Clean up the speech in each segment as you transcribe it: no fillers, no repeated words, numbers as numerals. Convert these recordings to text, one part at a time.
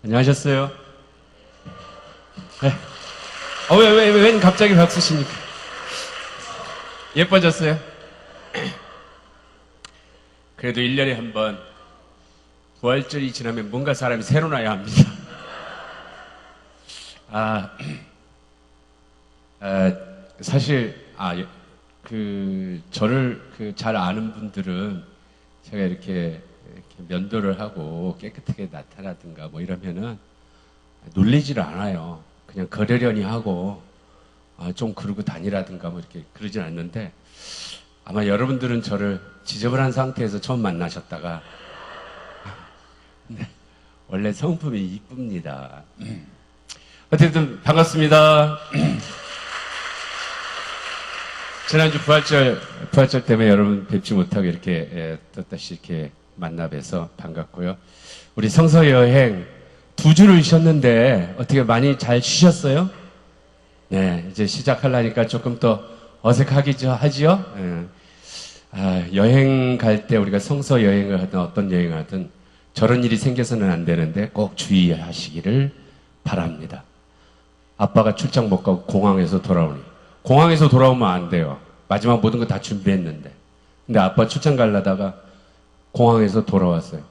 안녕하셨어요? 네. 웬 갑자기 박수십니까? 예뻐졌어요? 그래도 1년에 한 번 부활절이 지나면 뭔가 사람이 새로 나야 합니다. 사실, 저를 잘 아는 분들은 제가 이렇게 면도를 하고 깨끗하게 나타나든가 뭐 이러면은 놀리지를 않아요. 그냥 그러려니 하고, 좀 그러고 다니라든가 뭐 이렇게 그러진 않는데, 아마 여러분들은 저를 지저분한 상태에서 처음 만나셨다가, 네, 원래 성품이 이쁩니다. 어쨌든 반갑습니다. 지난주 부활절 때문에 여러분 뵙지 못하고 이렇게 떳떳이 이렇게 만나 뵈서 반갑고요. 우리 성서 여행 2주를 쉬었는데 어떻게 많이 잘 쉬셨어요? 네, 이제 시작하려니까 조금 더 어색하기도 하지요? 네. 여행 갈 때 우리가 성서 여행을 하든 어떤 여행을 하든 저런 일이 생겨서는 안 되는데 꼭 주의하시기를 바랍니다. 아빠가 출장 못 가고 공항에서 돌아오니. 공항에서 돌아오면 안 돼요. 마지막 모든 거 다 준비했는데. 근데 아빠 출장 가려다가 공항에서 돌아왔어요.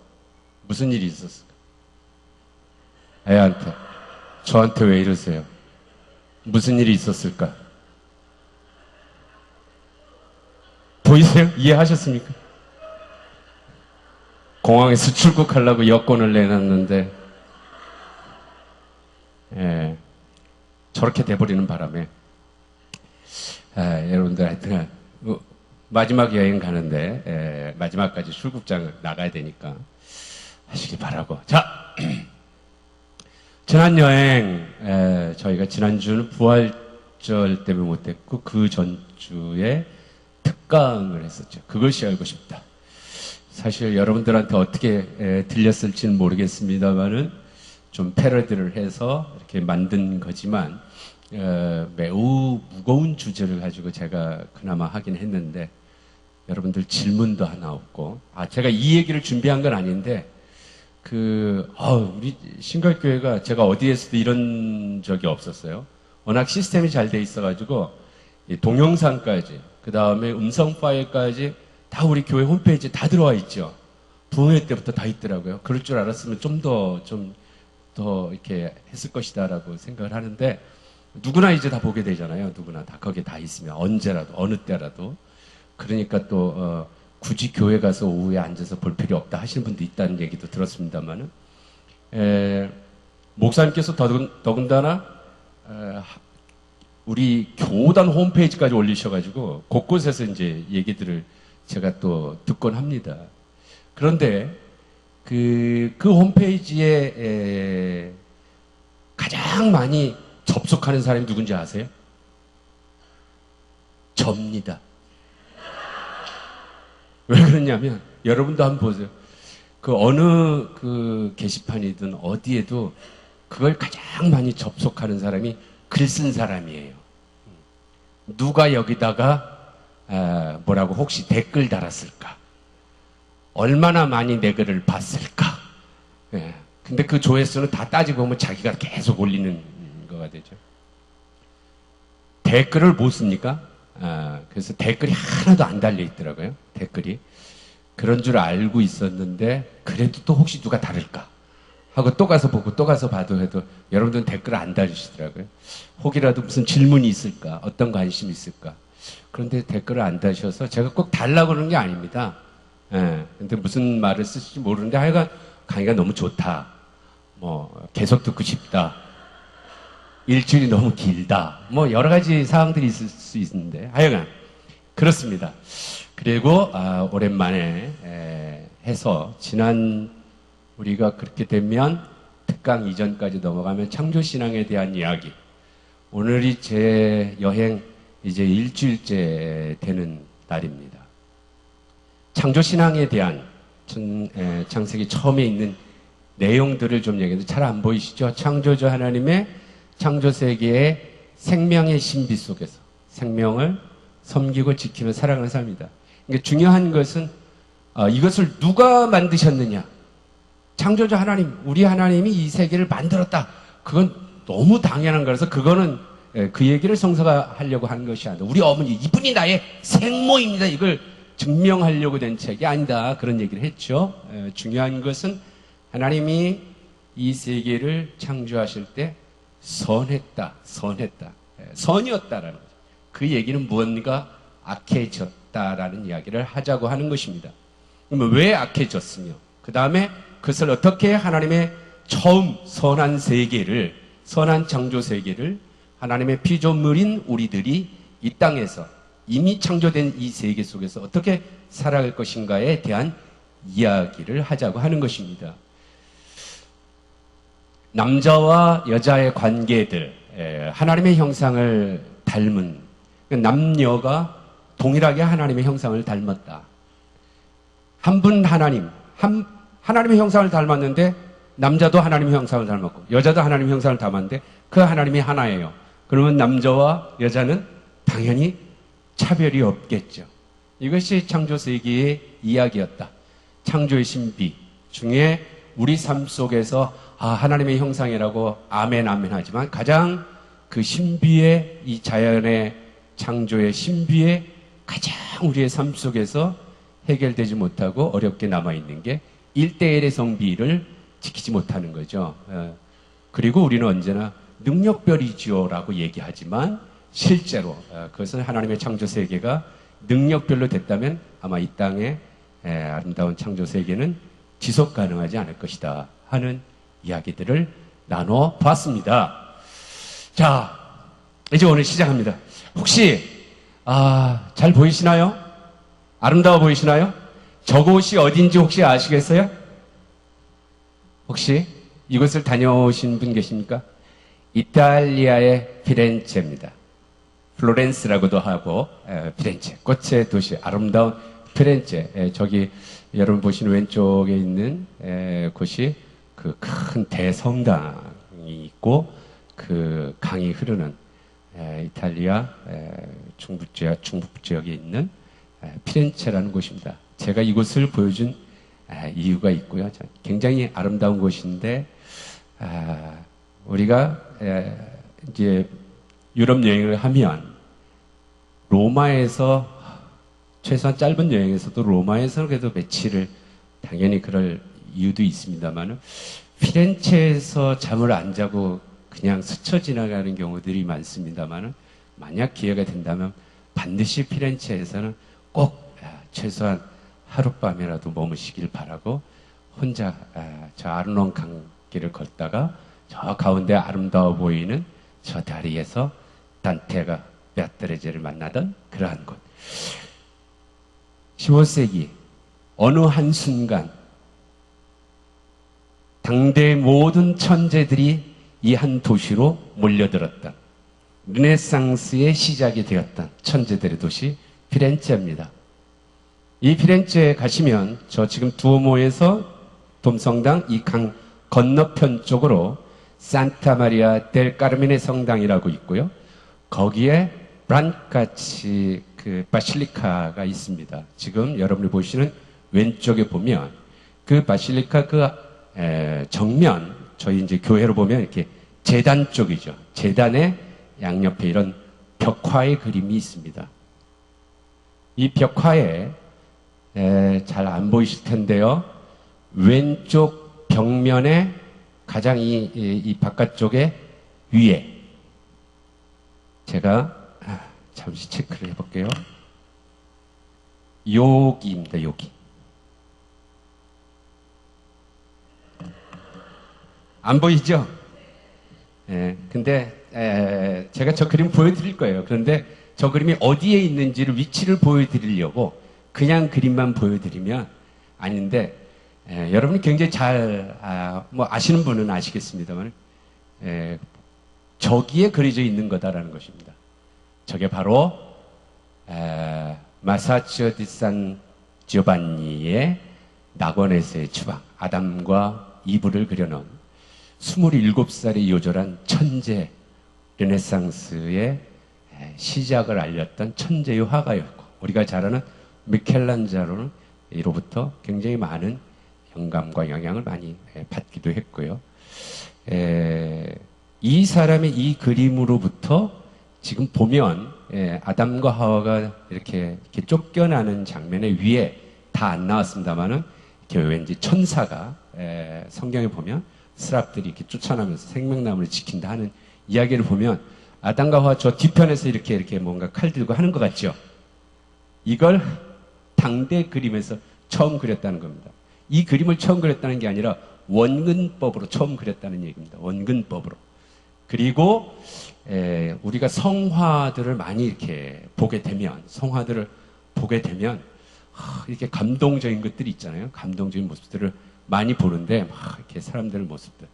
무슨 일이 있었을까? 애한테. 저한테 왜 이러세요? 무슨 일이 있었을까? 보이세요? 이해하셨습니까? 공항에서 출국하려고 여권을 내놨는데, 저렇게 돼버리는 바람에, 여러분들 하여튼, 마지막 여행 가는데, 마지막까지 출국장을 나가야 되니까 하시기 바라고. 자, 지난 여행, 저희가 지난주는 부활절 때문에 못했고, 그 전주에 특강을 했었죠. 그것이 알고 싶다. 사실 여러분들한테 어떻게 들렸을지는 모르겠습니다만은 좀 패러디를 해서 이렇게 만든 거지만 매우 무거운 주제를 가지고 제가 그나마 하긴 했는데 여러분들 질문도 하나 없고 제가 이 얘기를 준비한 건 아닌데 우리 신갈교회가 제가 어디에서도 이런 적이 없었어요. 워낙 시스템이 잘 돼 있어가지고 동영상까지 그 다음에 음성 파일까지 다 우리 교회 홈페이지에 다 들어와 있죠. 부흥회 때부터 다 있더라고요. 그럴 줄 알았으면 좀 더 이렇게 했을 것이다라고 생각을 하는데 누구나 이제 다 보게 되잖아요. 누구나 다 거기에 다 있으면 언제라도 어느 때라도 그러니까 또 굳이 교회 가서 오후에 앉아서 볼 필요 없다 하시는 분도 있다는 얘기도 들었습니다만은 목사님께서 더군다나 우리 교단 홈페이지까지 올리셔가지고 곳곳에서 이제 얘기들을 제가 또 듣곤 합니다. 그런데 그 홈페이지에 가장 많이 접속하는 사람이 누군지 아세요? 접니다. 왜 그러냐면 여러분도 한번 보세요. 어느 게시판이든 어디에도 그걸 가장 많이 접속하는 사람이 글 쓴 사람이에요. 누가 여기다가 뭐라고 혹시 댓글 달았을까? 얼마나 많이 내 글을 봤을까? 근데 그 조회수는 다 따지고 보면 자기가 계속 올리는 거가 되죠. 댓글을 못 씁니까? 그래서 댓글이 하나도 안 달려 있더라고요. 댓글이. 그런 줄 알고 있었는데 그래도 또 혹시 누가 다를까? 하고 또 가서 보고 또 가서 봐도 해도 여러분들은 댓글을 안 달으시더라고요. 혹이라도 무슨 질문이 있을까? 어떤 관심이 있을까? 그런데 댓글을 안 다셔서 제가 꼭 달라고 그러는 게 아닙니다. 근데 무슨 말을 쓰실지 모르는데 하여간 강의가 너무 좋다. 계속 듣고 싶다. 일주일이 너무 길다. 여러 가지 사항들이 있을 수 있는데 하여간 그렇습니다. 그리고 오랜만에 해서 우리가 그렇게 되면 특강 이전까지 넘어가면 창조신앙에 대한 이야기. 오늘이 제 여행 이제 일주일째 되는 날입니다. 창조신앙에 대한 창세기 처음에 있는 내용들을 좀 얘기해도 잘 안 보이시죠? 창조주 하나님의 창조세계의 생명의 신비 속에서 생명을 섬기고 지키며 살아가는 삶이다. 그러니까 중요한 것은 이것을 누가 만드셨느냐? 창조주 하나님, 우리 하나님이 이 세계를 만들었다. 그건 너무 당연한 거라서 그거는 그 얘기를 성서화하려고 하는 것이 아니다. 우리 어머니, 이분이 나의 생모입니다. 이걸 증명하려고 된 책이 아니다. 그런 얘기를 했죠. 중요한 것은 하나님이 이 세계를 창조하실 때 선했다. 선이었다라는 거죠. 그 얘기는 무언가 악해졌다라는 이야기를 하자고 하는 것입니다. 그러면 왜 악해졌으며 그 다음에 그것을 어떻게 하나님의 처음 선한 세계를, 선한 창조 세계를 하나님의 피조물인 우리들이 이 땅에서 이미 창조된 이 세계 속에서 어떻게 살아갈 것인가에 대한 이야기를 하자고 하는 것입니다. 남자와 여자의 관계들, 하나님의 형상을 닮은, 남녀가 동일하게 하나님의 형상을 닮았다. 한 분 하나님, 하나님의 형상을 닮았는데 남자도 하나님의 형상을 닮았고 여자도 하나님의 형상을 닮았는데 그 하나님이 하나예요. 그러면 남자와 여자는 당연히 차별이 없겠죠. 이것이 창조 세계의 이야기였다. 창조의 신비 중에 우리 삶 속에서 하나님의 형상이라고 아멘 하지만 가장 그 신비의, 이 자연의 창조의 신비의 가장 우리의 삶 속에서 해결되지 못하고 어렵게 남아있는 게 1대1의 성비를 지키지 못하는 거죠. 그리고 우리는 언제나 능력별이지요 라고 얘기하지만 실제로 그것은 하나님의 창조 세계가 능력별로 됐다면 아마 이 땅의 아름다운 창조 세계는 지속 가능하지 않을 것이다 하는 이야기들을 나눠봤습니다. 자, 이제 오늘 시작합니다. 혹시 잘 보이시나요? 아름다워 보이시나요? 저곳이 어딘지 혹시 아시겠어요? 혹시 이곳을 다녀오신 분 계십니까? 이탈리아의 피렌체입니다. 플로렌스라고도 하고 피렌체, 꽃의 도시, 아름다운 피렌체. 저기 여러분 보시는 왼쪽에 있는 곳이 그 큰 대성당이 있고 그 강이 흐르는 이탈리아 중북 지역에 있는 피렌체라는 곳입니다. 제가 이곳을 보여준 이유가 있고요. 굉장히 아름다운 곳인데 우리가 이제 유럽 여행을 하면 로마에서 최소한 짧은 여행에서도 로마에서 그래도 며칠을 당연히 그럴 이유도 있습니다만 피렌체에서 잠을 안 자고 그냥 스쳐 지나가는 경우들이 많습니다만 만약 기회가 된다면 반드시 피렌체에서는 꼭 최소한 하룻밤이라도 머무시길 바라고 혼자 저 아르논 강길을 걷다가 저 가운데 아름다워 보이는 저 다리에서 단테가 베아트레제를 만나던 그러한 곳. 15세기 어느 한순간 당대의 모든 천재들이 이 한 도시로 몰려들었던 르네상스의 시작이 되었던 천재들의 도시 피렌체입니다. 이 피렌체에 가시면 저 지금 두오모에서 돔성당 이 강 건너편 쪽으로 산타 마리아 델 까르멘의 성당이라고 있고요. 거기에 브란카치 그 바실리카가 있습니다. 지금 여러분이 보시는 왼쪽에 보면 그 바실리카 그 정면 저희 이제 교회로 보면 이렇게 제단 쪽이죠. 제단의 양옆에 이런 벽화의 그림이 있습니다. 이 벽화에 잘 안 보이실 텐데요. 왼쪽 벽면에 가장 이 바깥쪽에 위에 제가 잠시 체크를 해볼게요. 여기입니다. 여기. 안 보이죠? 근데 제가 저 그림 보여드릴 거예요. 그런데 저 그림이 어디에 있는지를 위치를 보여드리려고 그냥 그림만 보여드리면 아닌데 여러분이 굉장히 잘 뭐 아시는 분은 아시겠습니다만 저기에 그려져 있는 거다라는 것입니다. 저게 바로 마사치오 디 산 지오반니의 낙원에서의 주방, 아담과 이브를 그려놓은 27살의 요절한 천재, 르네상스의 시작을 알렸던 천재의 화가였고 우리가 잘 아는 미켈란젤로는 이로부터 굉장히 많은 영감과 영향을 많이 받기도 했고요. 이 사람의 이 그림으로부터 지금 보면 아담과 하와가 이렇게 쫓겨나는 장면에 위에 다 안 나왔습니다만은 이렇게 왠지 천사가 성경에 보면 스랍들이 이렇게 쫓아나면서 생명나무를 지킨다 하는 이야기를 보면 아담과 하와 저 뒤편에서 이렇게 뭔가 칼 들고 하는 것 같죠? 이걸 당대 그림에서 처음 그렸다는 겁니다. 이 그림을 처음 그렸다는 게 아니라 원근법으로 처음 그렸다는 얘기입니다. 원근법으로. 그리고 우리가 성화들을 많이 이렇게 보게 되면 이렇게 감동적인 것들이 있잖아요. 감동적인 모습들을 많이 보는데 막 이렇게 사람들의 모습들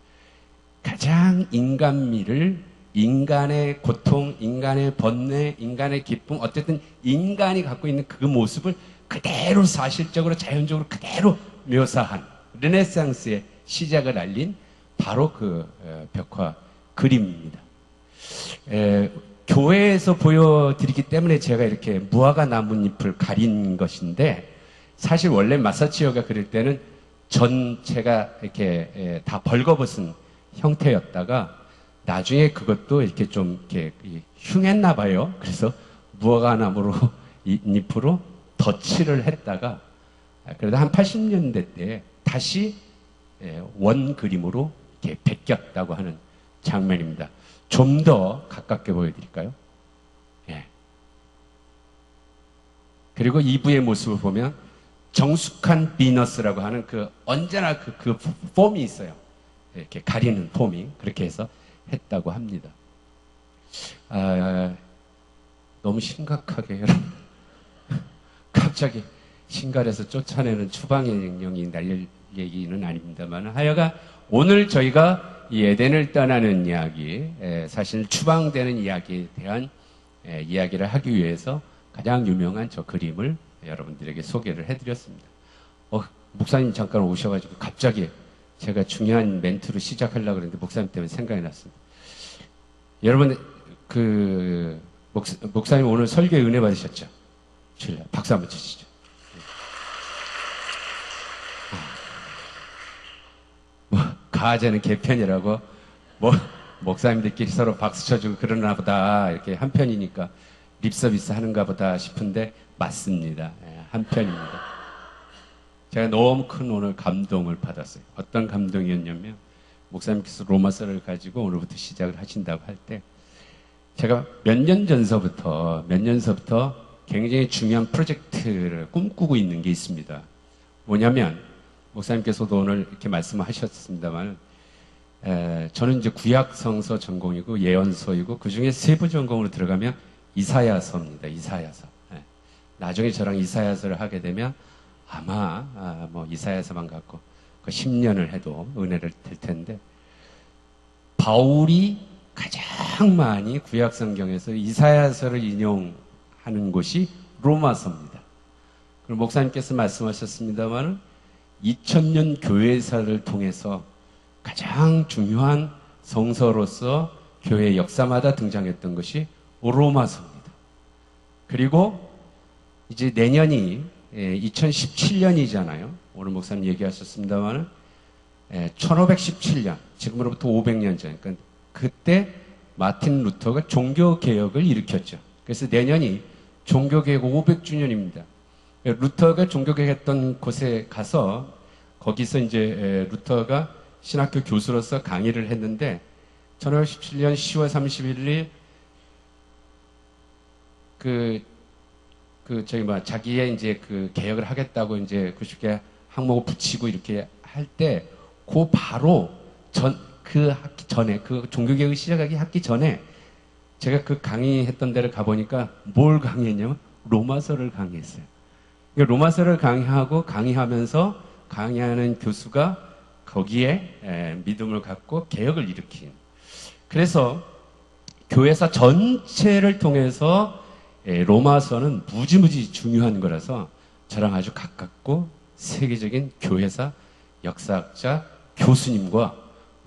가장 인간미를 인간의 고통, 인간의 번뇌, 인간의 기쁨, 어쨌든 인간이 갖고 있는 그 모습을 그대로 사실적으로 자연적으로 그대로 묘사한 르네상스의 시작을 알린 바로 그 벽화 그림입니다. 교회에서 보여드리기 때문에 제가 이렇게 무화과 나뭇잎을 가린 것인데 사실 원래 마사치오가 그릴 때는 전체가 이렇게 다 벌거벗은 형태였다가 나중에 그것도 이렇게 좀 이렇게 흉했나 봐요. 그래서 무화과 나무로 잎으로 덧칠을 했다가 그래도 한 80년대 때 다시 원 그림으로 이렇게 베꼈다고 하는 장면입니다. 좀 더 가깝게 보여드릴까요? 예. 그리고 2부의 모습을 보면 정숙한 비너스라고 하는 언제나 그 폼이 있어요. 이렇게 가리는 폼이 그렇게 해서 했다고 합니다. 너무 심각하게 여러분 갑자기 신갈에서 쫓아내는 추방의 명령이 날릴 얘기는 아닙니다만 하여간 오늘 저희가 이 에덴을 떠나는 이야기, 사실 추방되는 이야기에 대한 이야기를 하기 위해서 가장 유명한 저 그림을 여러분들에게 소개를 해드렸습니다. 목사님 잠깐 오셔가지고 갑자기 제가 중요한 멘트로 시작하려고 그랬는데 목사님 때문에 생각이 났습니다. 여러분, 목사님 오늘 설교에 은혜 받으셨죠? 주일날 박수 한번 치시죠. 가제는 개편이라고 목사님들끼리 서로 박수 쳐주고 그러나 보다 이렇게 한편이니까 립서비스 하는가 보다 싶은데 맞습니다. 한편입니다. 제가 너무 큰 오늘 감동을 받았어요. 어떤 감동이었냐면 목사님께서 로마서를 가지고 오늘부터 시작을 하신다고 할 때 제가 몇 년 전서부터 굉장히 중요한 프로젝트를 꿈꾸고 있는 게 있습니다. 뭐냐면 목사님께서도 오늘 이렇게 말씀하셨습니다만 저는 이제 구약성서 전공이고 예언서이고 그 중에 세부 전공으로 들어가면 이사야서입니다. 이사야서. 나중에 저랑 이사야서를 하게 되면 아마 이사야서만 갖고 그 10년을 해도 은혜를 될 텐데 바울이 가장 많이 구약성경에서 이사야서를 인용하는 곳이 로마서입니다. 그리고 목사님께서 말씀하셨습니다만 2000년 교회사를 통해서 가장 중요한 성서로서 교회 역사마다 등장했던 것이 로마서입니다. 그리고 이제 내년이 2017년이잖아요. 오늘 목사님 얘기하셨습니다만 1517년, 지금으로부터 500년 전, 그러니까 그때 마틴 루터가 종교개혁을 일으켰죠. 그래서 내년이 종교개혁 500주년입니다. 루터가 종교개혁했던 곳에 가서 거기서 이제 루터가 신학교 교수로서 강의를 했는데 1517년 10월 31일 자기의 이제 그 개혁을 하겠다고 이제 그 쉽게 항목을 붙이고 이렇게 할 때 바로 학기 전에 그 종교개혁을 시작하기 학기 전에 제가 그 강의했던 데를 가보니까 뭘 강의했냐면 로마서를 강의했어요. 로마서를 강의하면서 강의하는 교수가 거기에 믿음을 갖고 개혁을 일으킨. 그래서 교회사 전체를 통해서 로마서는 무지무지 중요한 거라서 저랑 아주 가깝고 세계적인 교회사 역사학자 교수님과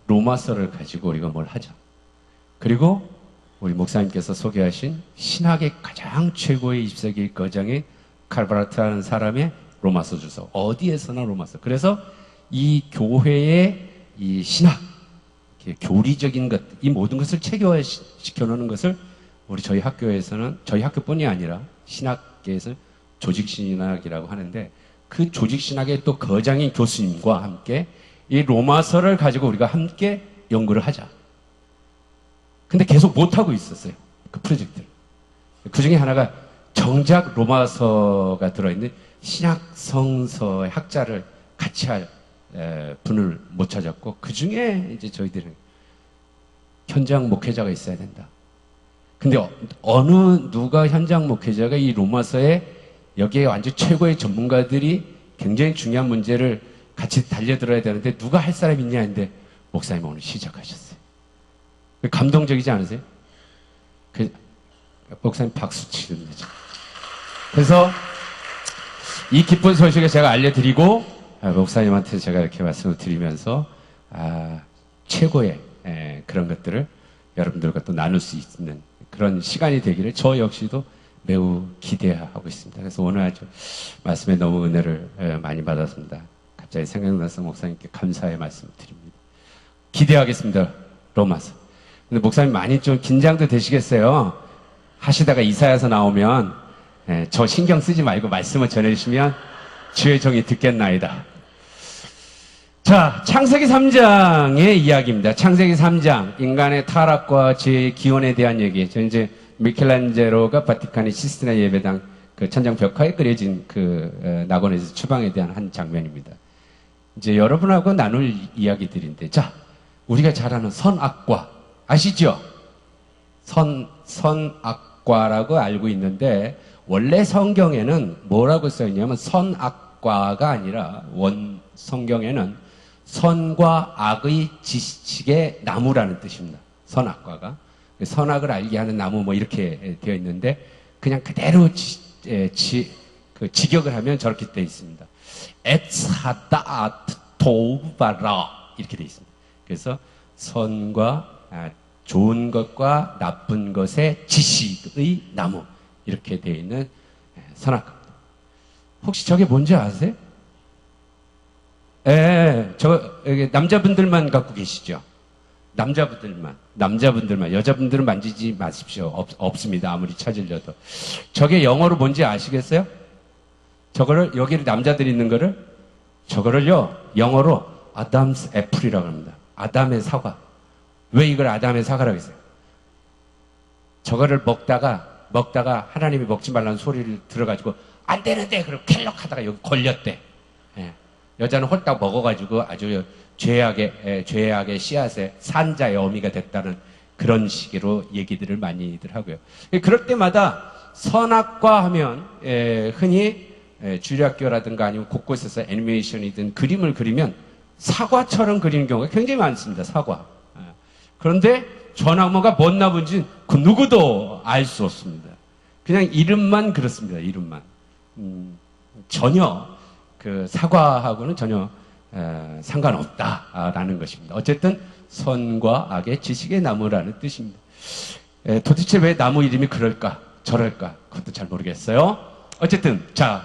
로마서를 가지고 우리가 뭘 하죠. 그리고 우리 목사님께서 소개하신 신학의 가장 최고의 20세기 거장인 칼바르트라는 사람의 로마서 주석. 어디에서나 로마서. 그래서 이 교회의 이 신학, 교리적인 것, 이 모든 것을 체계화시켜 놓는 것을 저희 학교에서는, 저희 학교뿐이 아니라 신학계에서는 조직신학이라고 하는데, 그 조직신학의 또 거장인 교수님과 함께 이 로마서를 가지고 우리가 함께 연구를 하자. 근데 계속 못하고 있었어요. 그 프로젝트를. 그 중에 하나가 정작 로마서가 들어있는 신학성서의 학자를 같이 할 분을 못 찾았고, 그 중에 이제 저희들은 현장 목회자가 있어야 된다. 근데 누가 현장 목회자가 이 로마서에 여기에 완전 최고의 전문가들이 굉장히 중요한 문제를 같이 달려들어야 되는데 누가 할 사람 있냐 했는데 목사님 오늘 시작하셨어요. 감동적이지 않으세요? 목사님 박수 치는 거죠. 그래서 이 기쁜 소식을 제가 알려드리고 목사님한테 제가 이렇게 말씀을 드리면서 최고의 그런 것들을 여러분들과 또 나눌 수 있는 그런 시간이 되기를 저 역시도 매우 기대하고 있습니다. 그래서 오늘 아주 말씀에 너무 은혜를 많이 받았습니다. 갑자기 생각나서 목사님께 감사의 말씀을 드립니다. 기대하겠습니다. 로마서. 근데 목사님 많이 좀 긴장도 되시겠어요? 하시다가 이사야서 나오면 저 신경 쓰지 말고 말씀을 전해주시면 주의 종이 듣겠나이다. 자, 창세기 3장의 이야기입니다. 창세기 3장, 인간의 타락과 죄의 기원에 대한 얘기. 저 이제 미켈란젤로가 바티칸의 시스티나 예배당 그 천장 벽화에 그려진 그 낙원에서 추방에 대한 한 장면입니다. 이제 여러분하고 나눌 이야기들인데, 자, 우리가 잘 아는 선악과 아시죠? 선악과라고 알고 있는데 원래 성경에는 뭐라고 써 있냐면 선악과가 아니라 성경에는 선과 악의 지식의 나무라는 뜻입니다. 선악과가. 선악을 알게 하는 나무 뭐 이렇게 되어 있는데 그냥 그대로 직역을 하면 저렇게 되어 있습니다. 에츠하다트 도바라 이렇게 되어 있습니다. 그래서 선과 좋은 것과 나쁜 것의 지식의 나무 이렇게 되어 있는 선악과. 혹시 저게 뭔지 아세요? 남자분들만 갖고 계시죠? 남자분들만. 여자분들은 만지지 마십시오. 없습니다. 아무리 찾으려도. 저게 영어로 뭔지 아시겠어요? 저거를, 여기를 남자들이 있는 거를, 저거를요, 영어로 아담스 애플이라고 합니다. 아담의 사과. 왜 이걸 아담의 사과라고 했어요? 저거를 먹다가 하나님이 먹지 말라는 소리를 들어가지고, 안 되는데! 그러고 켈럭 하다가 여기 걸렸대. 예. 여자는 홀딱 먹어가지고 아주 죄악의 씨앗에 산자의 어미가 됐다는 그런 식으로 얘기들을 많이들 하고요. 그럴 때마다 선악과 하면 흔히 주일학교라든가 아니면 곳곳에서 애니메이션이든 그림을 그리면 사과처럼 그리는 경우가 굉장히 많습니다. 사과. 그런데 저 나무가 뭔 나무인지 그 누구도 알 수 없습니다. 그냥 이름만 그렇습니다. 이름만. 전혀 그 사과하고는 전혀 상관없다라는 것입니다. 어쨌든 선과 악의 지식의 나무라는 뜻입니다. 도대체 왜 나무 이름이 그럴까 저럴까 그것도 잘 모르겠어요. 어쨌든 자,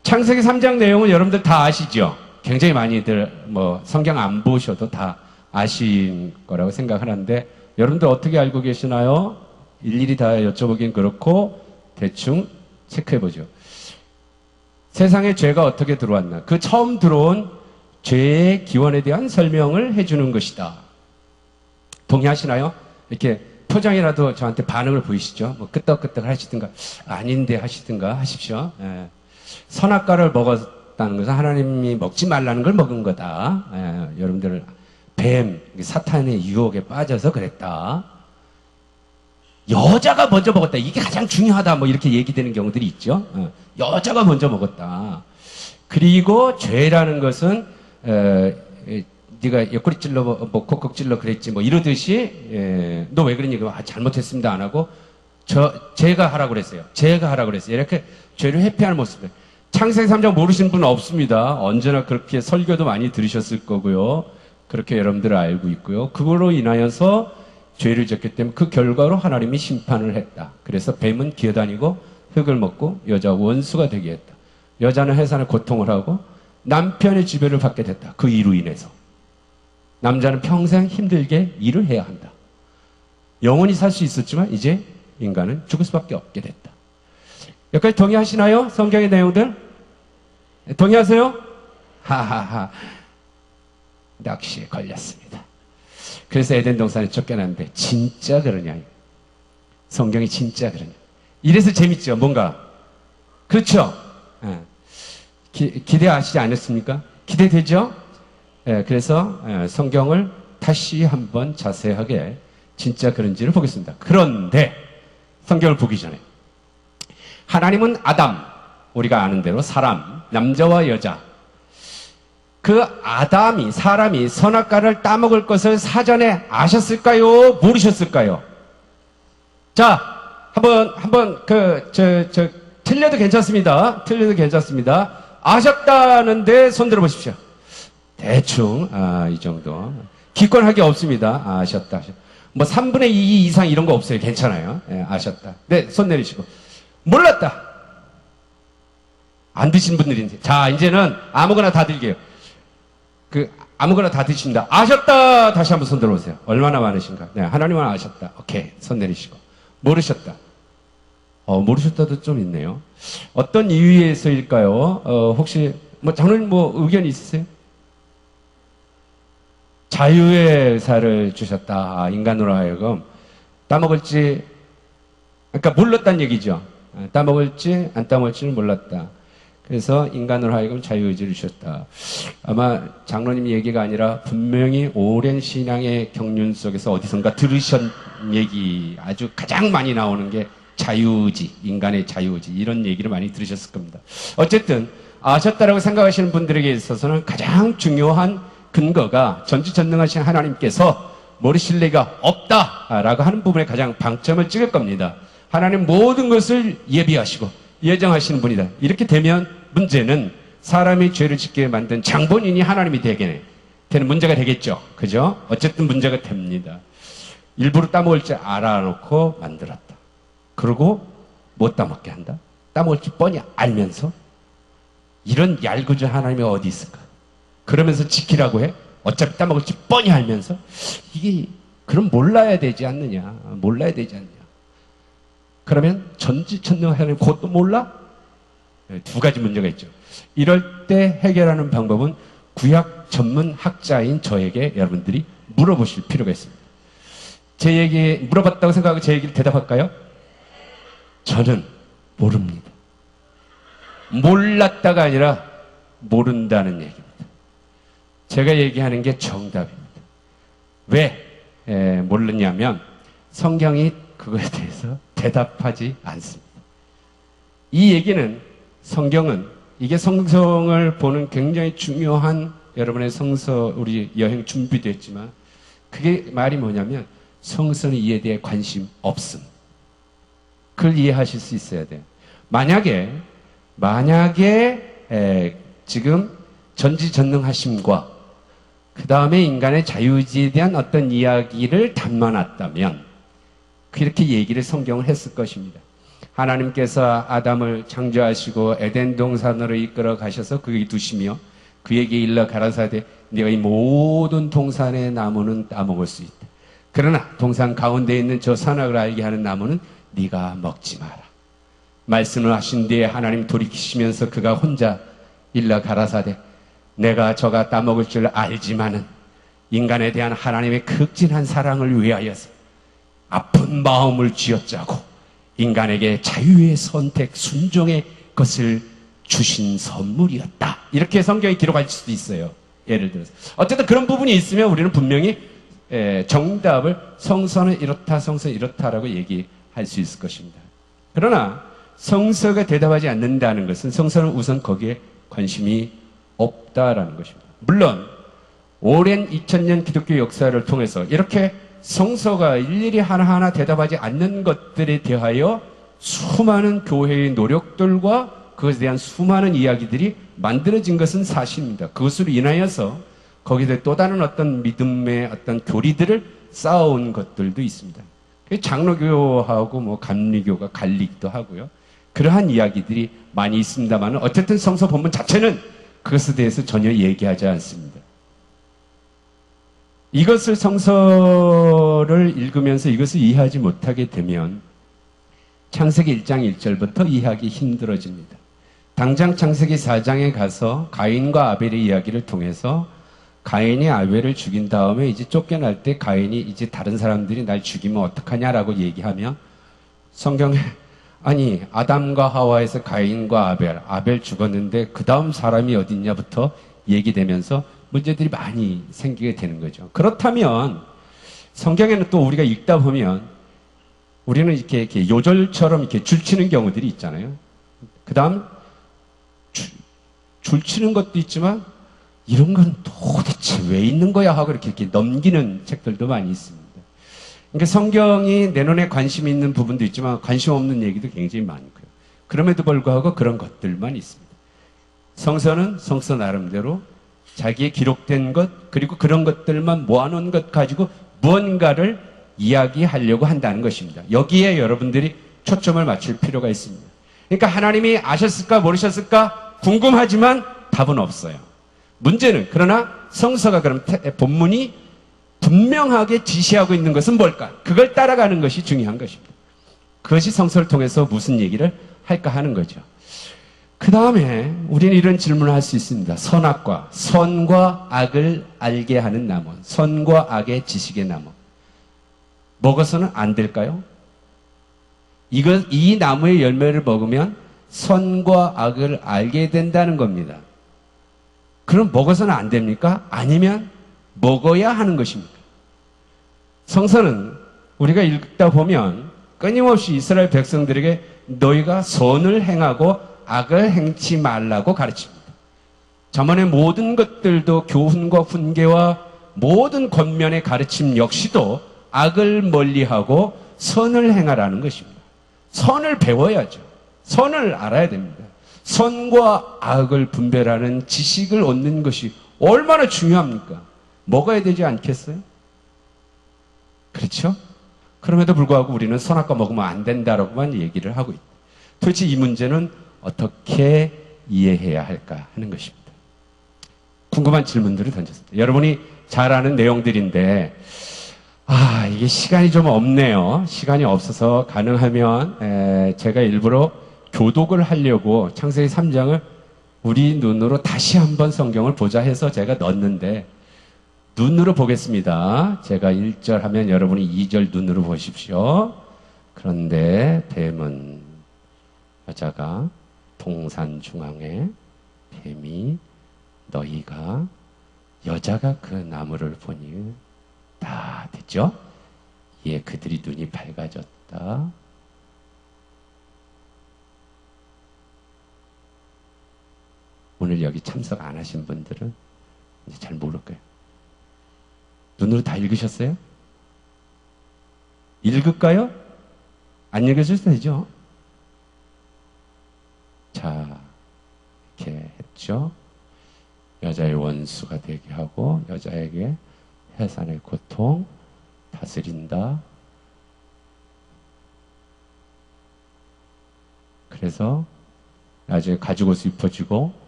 창세기 3장 내용은 여러분들 다 아시죠? 굉장히 많이들 뭐 성경 안 보셔도 다 아신 거라고 생각하는데 여러분들 어떻게 알고 계시나요? 일일이 다 여쭤보긴 그렇고 대충 체크해보죠. 세상에 죄가 어떻게 들어왔나? 그 처음 들어온 죄의 기원에 대한 설명을 해주는 것이다. 동의하시나요? 이렇게 표정이라도 저한테 반응을 보이시죠? 뭐 끄떡끄떡 하시든가 아닌데 하시든가 하십시오. 선악과를 먹었다는 것은 하나님이 먹지 말라는 걸 먹은 거다. 여러분들 뱀, 사탄의 유혹에 빠져서 그랬다. 여자가 먼저 먹었다. 이게 가장 중요하다. 뭐 이렇게 얘기되는 경우들이 있죠. 여자가 먼저 먹었다. 그리고 죄라는 것은 네가 옆구리 찔러 뭐 콕콕 찔러 그랬지 뭐 이러듯이 너 왜 그러니? 잘못했습니다 안 하고 제가 하라고 그랬어요. 이렇게 죄를 회피하는 모습을. 창세기 3장 모르시는 분은 없습니다. 언제나 그렇게 설교도 많이 들으셨을 거고요. 그렇게 여러분들 알고 있고요. 그걸로 인하여서 죄를 졌기 때문에 그 결과로 하나님이 심판을 했다. 그래서 뱀은 기어다니고 흙을 먹고 여자 원수가 되게 했다. 여자는 해산의 고통을 하고 남편의 지배를 받게 됐다. 그 일로 인해서. 남자는 평생 힘들게 일을 해야 한다. 영원히 살 수 있었지만 이제 인간은 죽을 수밖에 없게 됐다. 여기까지 동의하시나요? 성경의 내용들? 동의하세요? 하하하. 낚시에 걸렸습니다. 그래서 에덴 동산에 쫓겨났는데 진짜 그러냐? 성경이 진짜 그러냐? 이래서 재밌죠, 뭔가. 그렇죠? 기대하시지 않았습니까? 기대되죠? 그래서 성경을 다시 한번 자세하게 진짜 그런지를 보겠습니다. 그런데 성경을 보기 전에 하나님은 아담, 우리가 아는 대로 사람, 남자와 여자, 그 아담이, 사람이 선악과를 따먹을 것을 사전에 아셨을까요? 모르셨을까요? 자, 한번 틀려도 괜찮습니다. 틀려도 괜찮습니다. 아셨다는데 손 들어보십시오. 대충, 이 정도. 기권하기 없습니다. 아셨다. 뭐 3분의 2 이상 이런 거 없어요. 괜찮아요. 아셨다. 네, 손 내리시고. 몰랐다. 안 드신 분들이 있는데. 자, 이제는 아무거나 다 드릴게요. 아무거나 다 드십니다. 아셨다. 다시 한번 손 들어보세요. 얼마나 많으신가? 네, 하나님은 아셨다. 오케이. 손 내리시고. 모르셨다. 모르셨다도 좀 있네요. 어떤 이유에서일까요? 혹시, 장로님 의견 있으세요? 자유의 의사를 주셨다. 인간으로 하여금. 따먹을지, 그러니까 몰랐다는 얘기죠. 따먹을지, 안 따먹을지는 몰랐다. 그래서 인간으로 하여금 자유의지를 주셨다. 아마 장로님 얘기가 아니라 분명히 오랜 신앙의 경륜 속에서 어디선가 들으신 얘기, 아주 가장 많이 나오는 게 자유의지, 인간의 자유의지, 이런 얘기를 많이 들으셨을 겁니다. 어쨌든 아셨다라고 생각하시는 분들에게 있어서는 가장 중요한 근거가 전지전능하신 하나님께서 모르실 리가 없다라고 하는 부분에 가장 방점을 찍을 겁니다. 하나님 모든 것을 예비하시고 예정하시는 분이다. 이렇게 되면 문제는 사람이 죄를 짓게 만든 장본인이 하나님이 되는 문제가 되겠죠. 그죠? 어쨌든 문제가 됩니다. 일부러 따먹을 줄 알아놓고 만들었다. 그리고 못 따먹게 한다. 따먹을 줄 뻔히 알면서 이런 얄궂은 하나님이 어디 있을까? 그러면서 지키라고 해? 어차피 따먹을 줄 뻔히 알면서 이게 그럼 몰라야 되지 않느냐? 몰라야 되지 않느냐? 그러면 전지전능한 하나님 그것도 몰라? 두 가지 문제가 있죠. 이럴 때 해결하는 방법은 구약 전문 학자인 저에게 여러분들이 물어보실 필요가 있습니다. 제 얘기 물어봤다고 생각하고 제 얘기를 대답할까요? 저는 모릅니다. 몰랐다가 아니라 모른다는 얘기입니다. 제가 얘기하는 게 정답입니다. 왜 모르냐면 성경이 그거에 대해서 대답하지 않습니다. 이 얘기는 성경은 이게 성성을 보는 굉장히 중요한 여러분의 성서 우리 여행 준비도 했지만 그게 말이 뭐냐면 성서는 이에 대해 관심 없음. 그걸 이해하실 수 있어야 돼요. 만약에 지금 전지전능하심과 그 다음에 인간의 자유의지에 대한 어떤 이야기를 담아놨다면 그렇게 얘기를 성경을 했을 것입니다. 하나님께서 아담을 창조하시고 에덴 동산으로 이끌어 가셔서 그에게 두시며 그에게 일러 가라사대 네가 이 모든 동산의 나무는 따먹을 수 있다. 그러나 동산 가운데 있는 저 선악을 알게 하는 나무는 네가 먹지 마라. 말씀을 하신 뒤에 하나님 돌이키시면서 그가 혼자 일러 가라사대 내가 저가 따먹을 줄 알지만은 인간에 대한 하나님의 극진한 사랑을 위하여서 아픈 마음을 쥐어짜고 인간에게 자유의 선택, 순종의 것을 주신 선물이었다. 이렇게 성경에 기록할 수도 있어요. 예를 들어서. 어쨌든 그런 부분이 있으면 우리는 분명히 정답을 성서는 이렇다, 성서는 이렇다라고 얘기할 수 있을 것입니다. 그러나 성서가 대답하지 않는다는 것은 성서는 우선 거기에 관심이 없다라는 것입니다. 물론 오랜 2000년 기독교 역사를 통해서 이렇게 성서가 일일이 하나하나 대답하지 않는 것들에 대하여 수많은 교회의 노력들과 그것에 대한 수많은 이야기들이 만들어진 것은 사실입니다. 그것으로 인하여서 거기에 또 다른 어떤 믿음의 어떤 교리들을 쌓아온 것들도 있습니다. 장로교하고 감리교가 갈리기도 하고요. 그러한 이야기들이 많이 있습니다만 어쨌든 성서 본문 자체는 그것에 대해서 전혀 얘기하지 않습니다. 이것을 성서를 읽으면서 이것을 이해하지 못하게 되면 창세기 1장 1절부터 이해하기 힘들어집니다. 당장 창세기 4장에 가서 가인과 아벨의 이야기를 통해서 가인이 아벨을 죽인 다음에 이제 쫓겨날 때 가인이 이제 다른 사람들이 날 죽이면 어떡하냐라고 얘기하면 성경에 아니 아담과 하와에서 가인과 아벨 죽었는데 그 다음 사람이 어딨냐부터 얘기되면서 문제들이 많이 생기게 되는 거죠. 그렇다면 성경에는 또 우리가 읽다 보면 우리는 이렇게 요절처럼 이렇게 줄치는 경우들이 있잖아요. 그 다음 줄치는 것도 있지만 이런 건 도대체 왜 있는 거야 하고 이렇게 넘기는 책들도 많이 있습니다. 그러니까 성경이 내 눈에 관심 있는 부분도 있지만 관심 없는 얘기도 굉장히 많고요. 그럼에도 불구하고 그런 것들만 있습니다. 성서는 성서 나름대로 자기의 기록된 것 그리고 그런 것들만 모아놓은 것 가지고 무언가를 이야기하려고 한다는 것입니다. 여기에 여러분들이 초점을 맞출 필요가 있습니다. 그러니까 하나님이 아셨을까 모르셨을까 궁금하지만 답은 없어요. 문제는 그러나 성서가 그럼 본문이 분명하게 지시하고 있는 것은 뭘까? 그걸 따라가는 것이 중요한 것입니다. 그것이 성서를 통해서 무슨 얘기를 할까 하는 거죠. 그 다음에 우리는 이런 질문을 할 수 있습니다. 선악과, 선과 악을 알게 하는 나무, 선과 악의 지식의 나무. 먹어서는 안 될까요? 이 나무의 열매를 먹으면 선과 악을 알게 된다는 겁니다. 그럼 먹어서는 안 됩니까? 아니면 먹어야 하는 것입니까? 성서는 우리가 읽다 보면 끊임없이 이스라엘 백성들에게 너희가 선을 행하고 악을 행치 말라고 가르칩니다. 저만의 모든 것들도 교훈과 훈계와 모든 권면의 가르침 역시도 악을 멀리하고 선을 행하라는 것입니다. 선을 배워야죠. 선을 알아야 됩니다. 선과 악을 분별하는 지식을 얻는 것이 얼마나 중요합니까? 먹어야 되지 않겠어요? 그렇죠? 그럼에도 불구하고 우리는 선악과 먹으면 안 된다라고만 얘기를 하고 있다. 도대체 이 문제는 어떻게 이해해야 할까 하는 것입니다. 궁금한 질문들을 던졌습니다. 여러분이 잘 아는 내용들인데 이게 시간이 좀 없네요. 시간이 없어서 가능하면 제가 일부러 교독을 하려고 창세기 3장을 우리 눈으로 다시 한번 성경을 보자 해서 제가 넣었는데 눈으로 보겠습니다. 제가 1절 하면 여러분이 2절 눈으로 보십시오. 그런데 뱀은 여자가 동산 중앙에 뱀이 너희가 여자가 그 나무를 보니 다 됐죠? 예, 그들이 눈이 밝아졌다. 오늘 여기 참석 안 하신 분들은 이제 잘 모를 거예요. 눈으로 다 읽으셨어요? 읽을까요? 안 읽으셔도 되죠? 자, 이렇게 했죠? 여자의 원수가 되게 하고 여자에게 해산의 고통 다스린다. 그래서 나중에 가죽옷을 입혀주고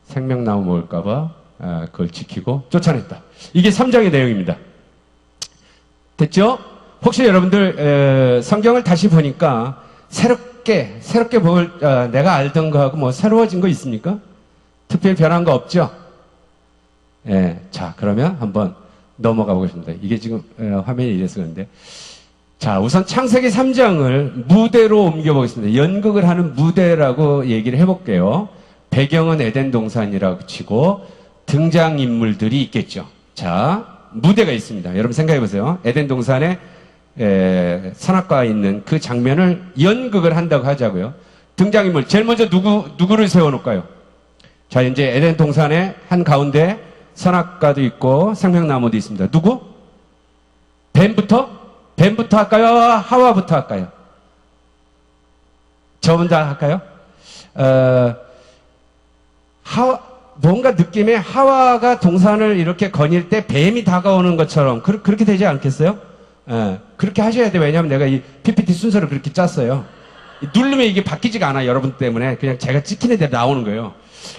생명나무 먹을까봐 그걸 지키고 쫓아냈다. 이게 3장의 내용입니다. 됐죠? 혹시 여러분들 성경을 다시 보니까 새롭게 내가 알던 거하고 뭐 새로워진 거 있습니까? 특별히 변한 거 없죠? 예, 자 그러면 한번 넘어가 보겠습니다. 이게 지금 화면이 이래서 그런데 자 우선 창세기 3장을 무대로 옮겨보겠습니다. 연극을 하는 무대라고 얘기를 해볼게요. 배경은 에덴 동산이라고 치고 등장인물들이 있겠죠. 자 무대가 있습니다. 여러분 생각해보세요. 에덴 동산에 선악과가 있는 그 장면을 연극을 한다고 하자고요. 등장인물 제일 먼저 누구를 세워놓을까요? 자 이제 에덴 동산의 한 가운데 선악과도 있고 생명나무도 있습니다. 누구? 뱀부터 할까요? 하와부터 할까요? 저 먼저 할까요? 뭔가 느낌에 하와가 동산을 이렇게 거닐 때 뱀이 다가오는 것처럼 그렇게 되지 않겠어요? 그렇게 하셔야 돼요. 왜냐하면 내가 이 PPT 순서를 그렇게 짰어요. 누르면 이게 바뀌지가 않아요. 여러분 때문에 그냥 제가 찍힌 애대로 나오는 거예요.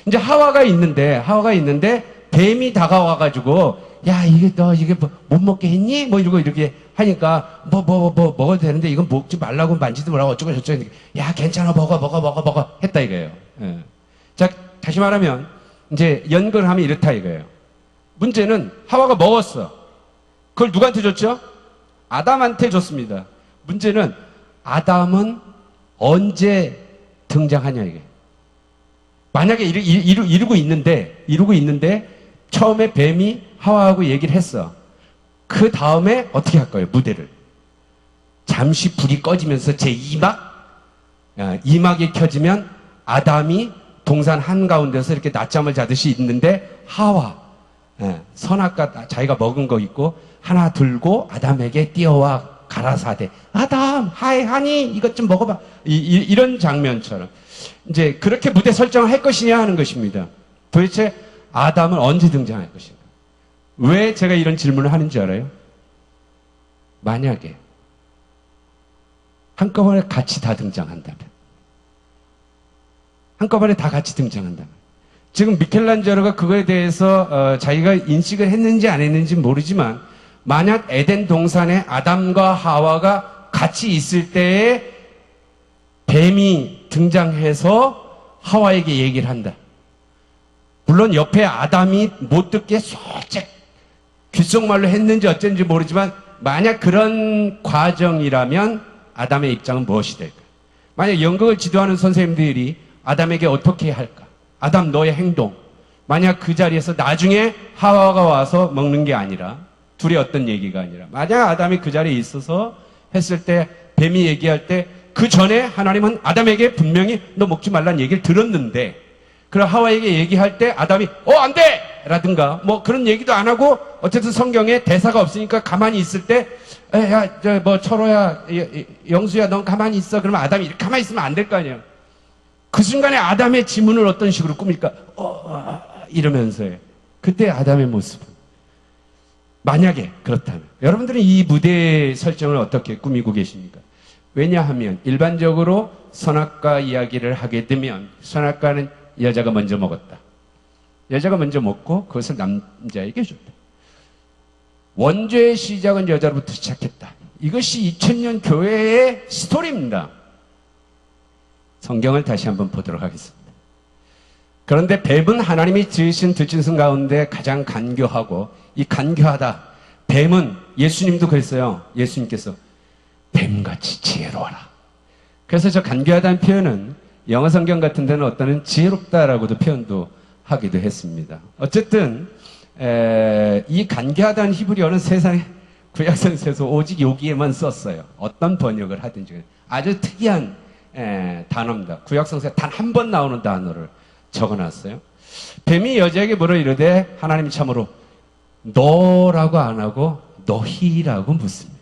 이제 하와가 있는데 뱀이 다가와가지고 야, 이게 너 이게 못 먹게 했니? 뭐 이러고 이렇게 하니까 먹어도 되는데 이건 먹지 말라고 만지도 말라고 어쩌고 저쩌고 야, 괜찮아 먹어 했다 이거예요. 예. 자, 다시 말하면 이제 연결하면 이렇다 이거예요. 문제는 하와가 먹었어. 그걸 누구한테 줬죠? 아담한테 줬습니다. 문제는 아담은 언제 등장하냐 이게. 만약에 이루고 있는데 처음에 뱀이 하와하고 얘기를 했어. 그 다음에 어떻게 할 거예요? 무대를. 잠시 불이 꺼지면서 이막이 켜지면 아담이 동산 한가운데서 이렇게 낮잠을 자듯이 있는데 하와, 선악과 자기가 먹은 거 있고 하나 들고 아담에게 뛰어와 가라사대. 아담, 하니 이것 좀 먹어봐. 이런 장면처럼. 이제 그렇게 무대 설정을 할 것이냐 하는 것입니다. 도대체 아담은 언제 등장할 것인가? 왜 제가 이런 질문을 하는지 알아요? 만약에 한꺼번에 같이 다 등장한다면, 한꺼번에 다 같이 등장한다면, 지금 미켈란젤로가 그거에 대해서 자기가 인식을 했는지 안 했는지 모르지만, 만약 에덴 동산에 아담과 하와가 같이 있을 때에 뱀이 등장해서 하와에게 얘기를 한다. 물론 옆에 아담이 못 듣게 살짝 귓속말로 했는지 어쩐지 모르지만 만약 그런 과정이라면 아담의 입장은 무엇이 될까? 만약 연극을 지도하는 선생님들이 아담에게 어떻게 할까? 아담 너의 행동. 만약 그 자리에서 나중에 하와가 와서 먹는 게 아니라 둘이 어떤 얘기가 아니라 만약 아담이 그 자리에 있어서 했을 때 뱀이 얘기할 때 그 전에 하나님은 아담에게 분명히 너 먹지 말라는 얘기를 들었는데 그럼 하와에게 얘기할 때 아담이 안 돼! 라든가 뭐 그런 얘기도 안 하고 어쨌든 성경에 대사가 없으니까 가만히 있을 때 야, 철호야, 영수야 넌 가만히 있어. 그러면 아담이 이렇게 가만히 있으면 안 될 거 아니에요. 그 순간에 아담의 지문을 어떤 식으로 꾸밀까? 이러면서요. 그때 아담의 모습은 만약에 그렇다면 여러분들은 이 무대 설정을 어떻게 꾸미고 계십니까? 왜냐하면 일반적으로 선악과 이야기를 하게 되면 선악과는 여자가 먼저 먹었다. 여자가 먼저 먹고 그것을 남자에게 줬다. 원죄의 시작은 여자로부터 시작했다. 이것이 2000년 교회의 스토리입니다. 성경을 다시 한번 보도록 하겠습니다. 그런데 뱀은 하나님이 지으신 들짐승 가운데 가장 간교하고 이 간교하다. 뱀은 예수님도 그랬어요. 예수님께서 뱀같이 지혜로워라. 그래서 저 간교하다는 표현은 영어 성경 같은 데는 어떤은 지혜롭다라고도 표현도 하기도 했습니다. 어쨌든 이 간교하다는 히브리어는 세상에 구약성서에서 오직 여기에만 썼어요. 어떤 번역을 하든지 아주 특이한 단어입니다. 구약성서에 단 한 번 나오는 단어를 적어놨어요. 뱀이 여자에게 물어 이르되 하나님이 참으로 너라고 안 하고 너희라고 묻습니다.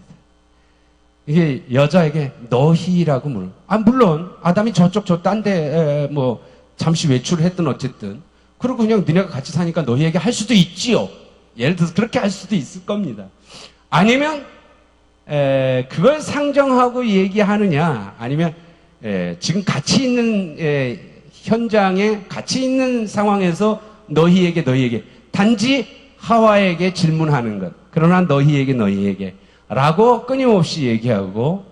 이게 여자에게 너희라고 물어. 물론 아담이 저쪽 저 딴 데 뭐 잠시 외출을 했든 어쨌든 그리고 그냥 너네가 같이 사니까 너희에게 할 수도 있지요. 예를 들어서 그렇게 할 수도 있을 겁니다. 아니면 그걸 상정하고 얘기하느냐 아니면 지금 같이 있는 현장에 같이 있는 상황에서 너희에게 단지 하와에게 질문하는 것. 그러나 너희에게 라고 끊임없이 얘기하고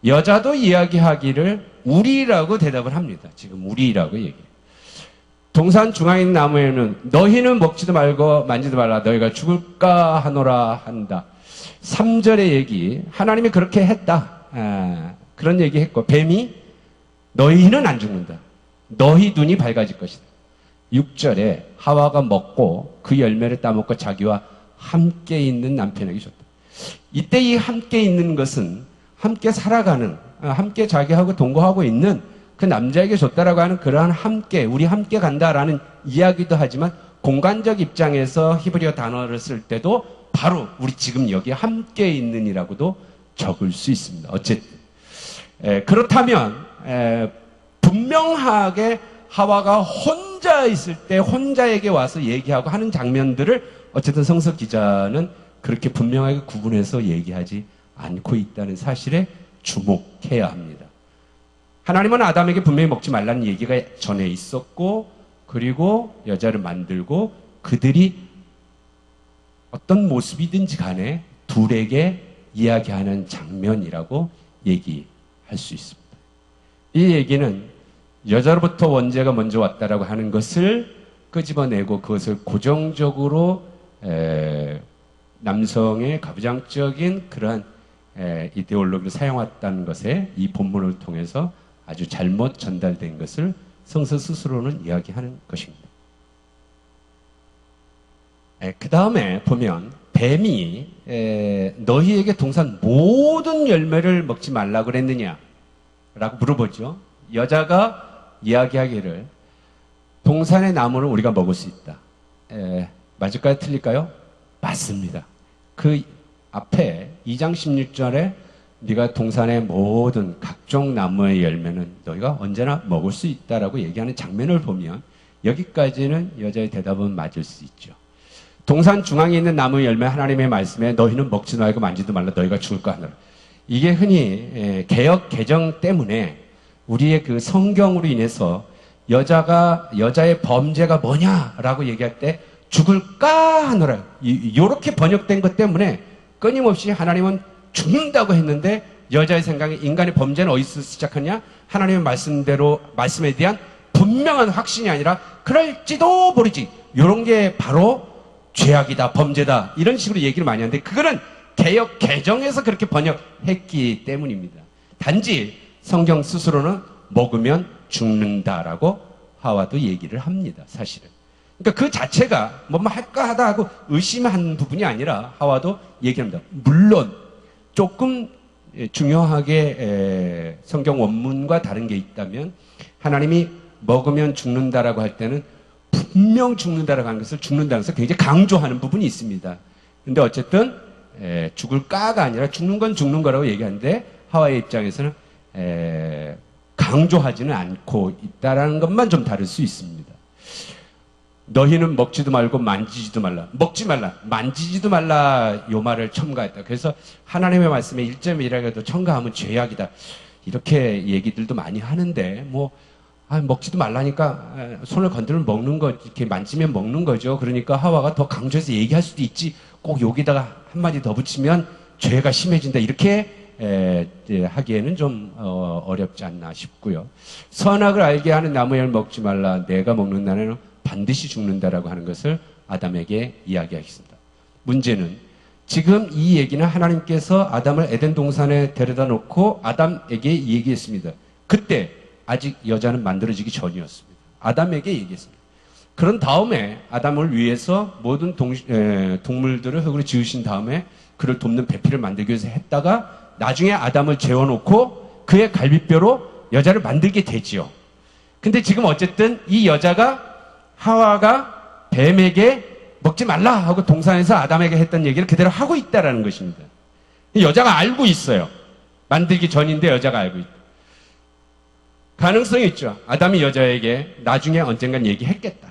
여자도 이야기하기를 우리라고 대답을 합니다. 지금 우리라고 얘기해요. 동산 중앙에 있는 나무에는 너희는 먹지도 말고 만지도 말라 너희가 죽을까 하노라 한다. 3절의 얘기 하나님이 그렇게 했다. 그런 얘기했고 뱀이 너희는 안 죽는다. 너희 눈이 밝아질 것이다. 6절에 하와가 먹고 그 열매를 따먹고 자기와 함께 있는 남편에게 줬다. 이때 이 함께 있는 것은 함께 살아가는 함께 자기하고 동거하고 있는 그 남자에게 줬다라고 하는 그러한 함께 우리 함께 간다라는 이야기도 하지만 공간적 입장에서 히브리어 단어를 쓸 때도 바로 우리 지금 여기 함께 있는이라고도 적을 수 있습니다. 어쨌든 그렇다면 분명하게 하와가 혼자 있을 때 혼자에게 와서 얘기하고 하는 장면들을 어쨌든 성서 기자는 그렇게 분명하게 구분해서 얘기하지 않고 있다는 사실에 주목해야 합니다. 하나님은 아담에게 분명히 먹지 말라는 얘기가 전에 있었고, 그리고 여자를 만들고 그들이 어떤 모습이든지 간에 둘에게 이야기하는 장면이라고 얘기할 수 있습니다. 이 얘기는 여자로부터 원죄가 먼저 왔다라고 하는 것을 끄집어내고 그것을 고정적으로 남성의 가부장적인 그러한 이데올로기를 사용했다는 것에 이 본문을 통해서 아주 잘못 전달된 것을 성서 스스로는 이야기하는 것입니다. 그 다음에 보면 뱀이 너희에게 동산 모든 열매를 먹지 말라 그랬느냐 라고 물어보죠. 여자가 이야기하기를 동산의 나무는 우리가 먹을 수 있다. 맞을까요? 틀릴까요? 맞습니다. 그 앞에 2장 16절에 네가 동산의 모든 각종 나무의 열매는 너희가 언제나 먹을 수 있다라고 얘기하는 장면을 보면 여기까지는 여자의 대답은 맞을 수 있죠. 동산 중앙에 있는 나무의 열매 하나님의 말씀에 너희는 먹지도 말고 만지도 말라 너희가 죽을까 하노라. 이게 흔히 개역 개정 때문에 우리의 그 성경으로 인해서 여자의 범죄가 뭐냐라고 얘기할 때 죽을까 하노라. 이렇게 번역된 것 때문에 끊임없이 하나님은 죽는다고 했는데 여자의 생각에 인간의 범죄는 어디서 시작하냐? 하나님의 말씀에 대한 분명한 확신이 아니라 그럴지도 모르지. 이런 게 바로 죄악이다, 범죄다 이런 식으로 얘기를 많이 하는데 그거는 개역 개정에서 그렇게 번역했기 때문입니다. 단지 성경 스스로는 먹으면 죽는다라고 하와도 얘기를 합니다. 사실은. 그러니까 그 자체가 뭐 할까 하다 하고 의심한 부분이 아니라 하와도 얘기합니다. 물론 조금 중요하게 성경 원문과 다른 게 있다면 하나님이 먹으면 죽는다라고 할 때는 분명 죽는다라고 하는 것을 죽는다는 것을 굉장히 강조하는 부분이 있습니다. 근데 어쨌든 죽을까가 아니라 죽는 건 죽는 거라고 얘기하는데 하와의 입장에서는 강조하지는 않고 있다라는 것만 좀 다를 수 있습니다. 너희는 먹지도 말고 만지지도 말라. 먹지 말라. 만지지도 말라. 요 말을 첨가했다. 그래서 하나님의 말씀에 1.1에도 첨가하면 죄악이다. 이렇게 얘기들도 많이 하는데 먹지도 말라니까 손을 건드리면 먹는 거 이렇게 만지면 먹는 거죠. 그러니까 하와가 더 강조해서 얘기할 수도 있지. 꼭 여기다가 한마디 더 붙이면 죄가 심해진다. 이렇게 하기에는 좀 어렵지 않나 싶고요. 선악을 알게 하는 나무를 먹지 말라. 내가 먹는 날에는 반드시 죽는다라고 하는 것을 아담에게 이야기하겠습니다. 문제는 지금 이 얘기는 하나님께서 아담을 에덴 동산에 데려다 놓고 아담에게 얘기했습니다. 그때 아직 여자는 만들어지기 전이었습니다. 아담에게 얘기했습니다. 그런 다음에 아담을 위해서 모든 동물들을 흙으로 지으신 다음에 그를 돕는 배필을 만들기 위해서 했다가 나중에 아담을 재워놓고 그의 갈비뼈로 여자를 만들게 되지요. 근데 지금 어쨌든 이 여자가 하와가 뱀에게 먹지 말라 하고 동산에서 아담에게 했던 얘기를 그대로 하고 있다라는 것입니다. 여자가 알고 있어요. 만들기 전인데 여자가 알고 있다. 가능성이 있죠. 아담이 여자에게 나중에 언젠간 얘기했겠다.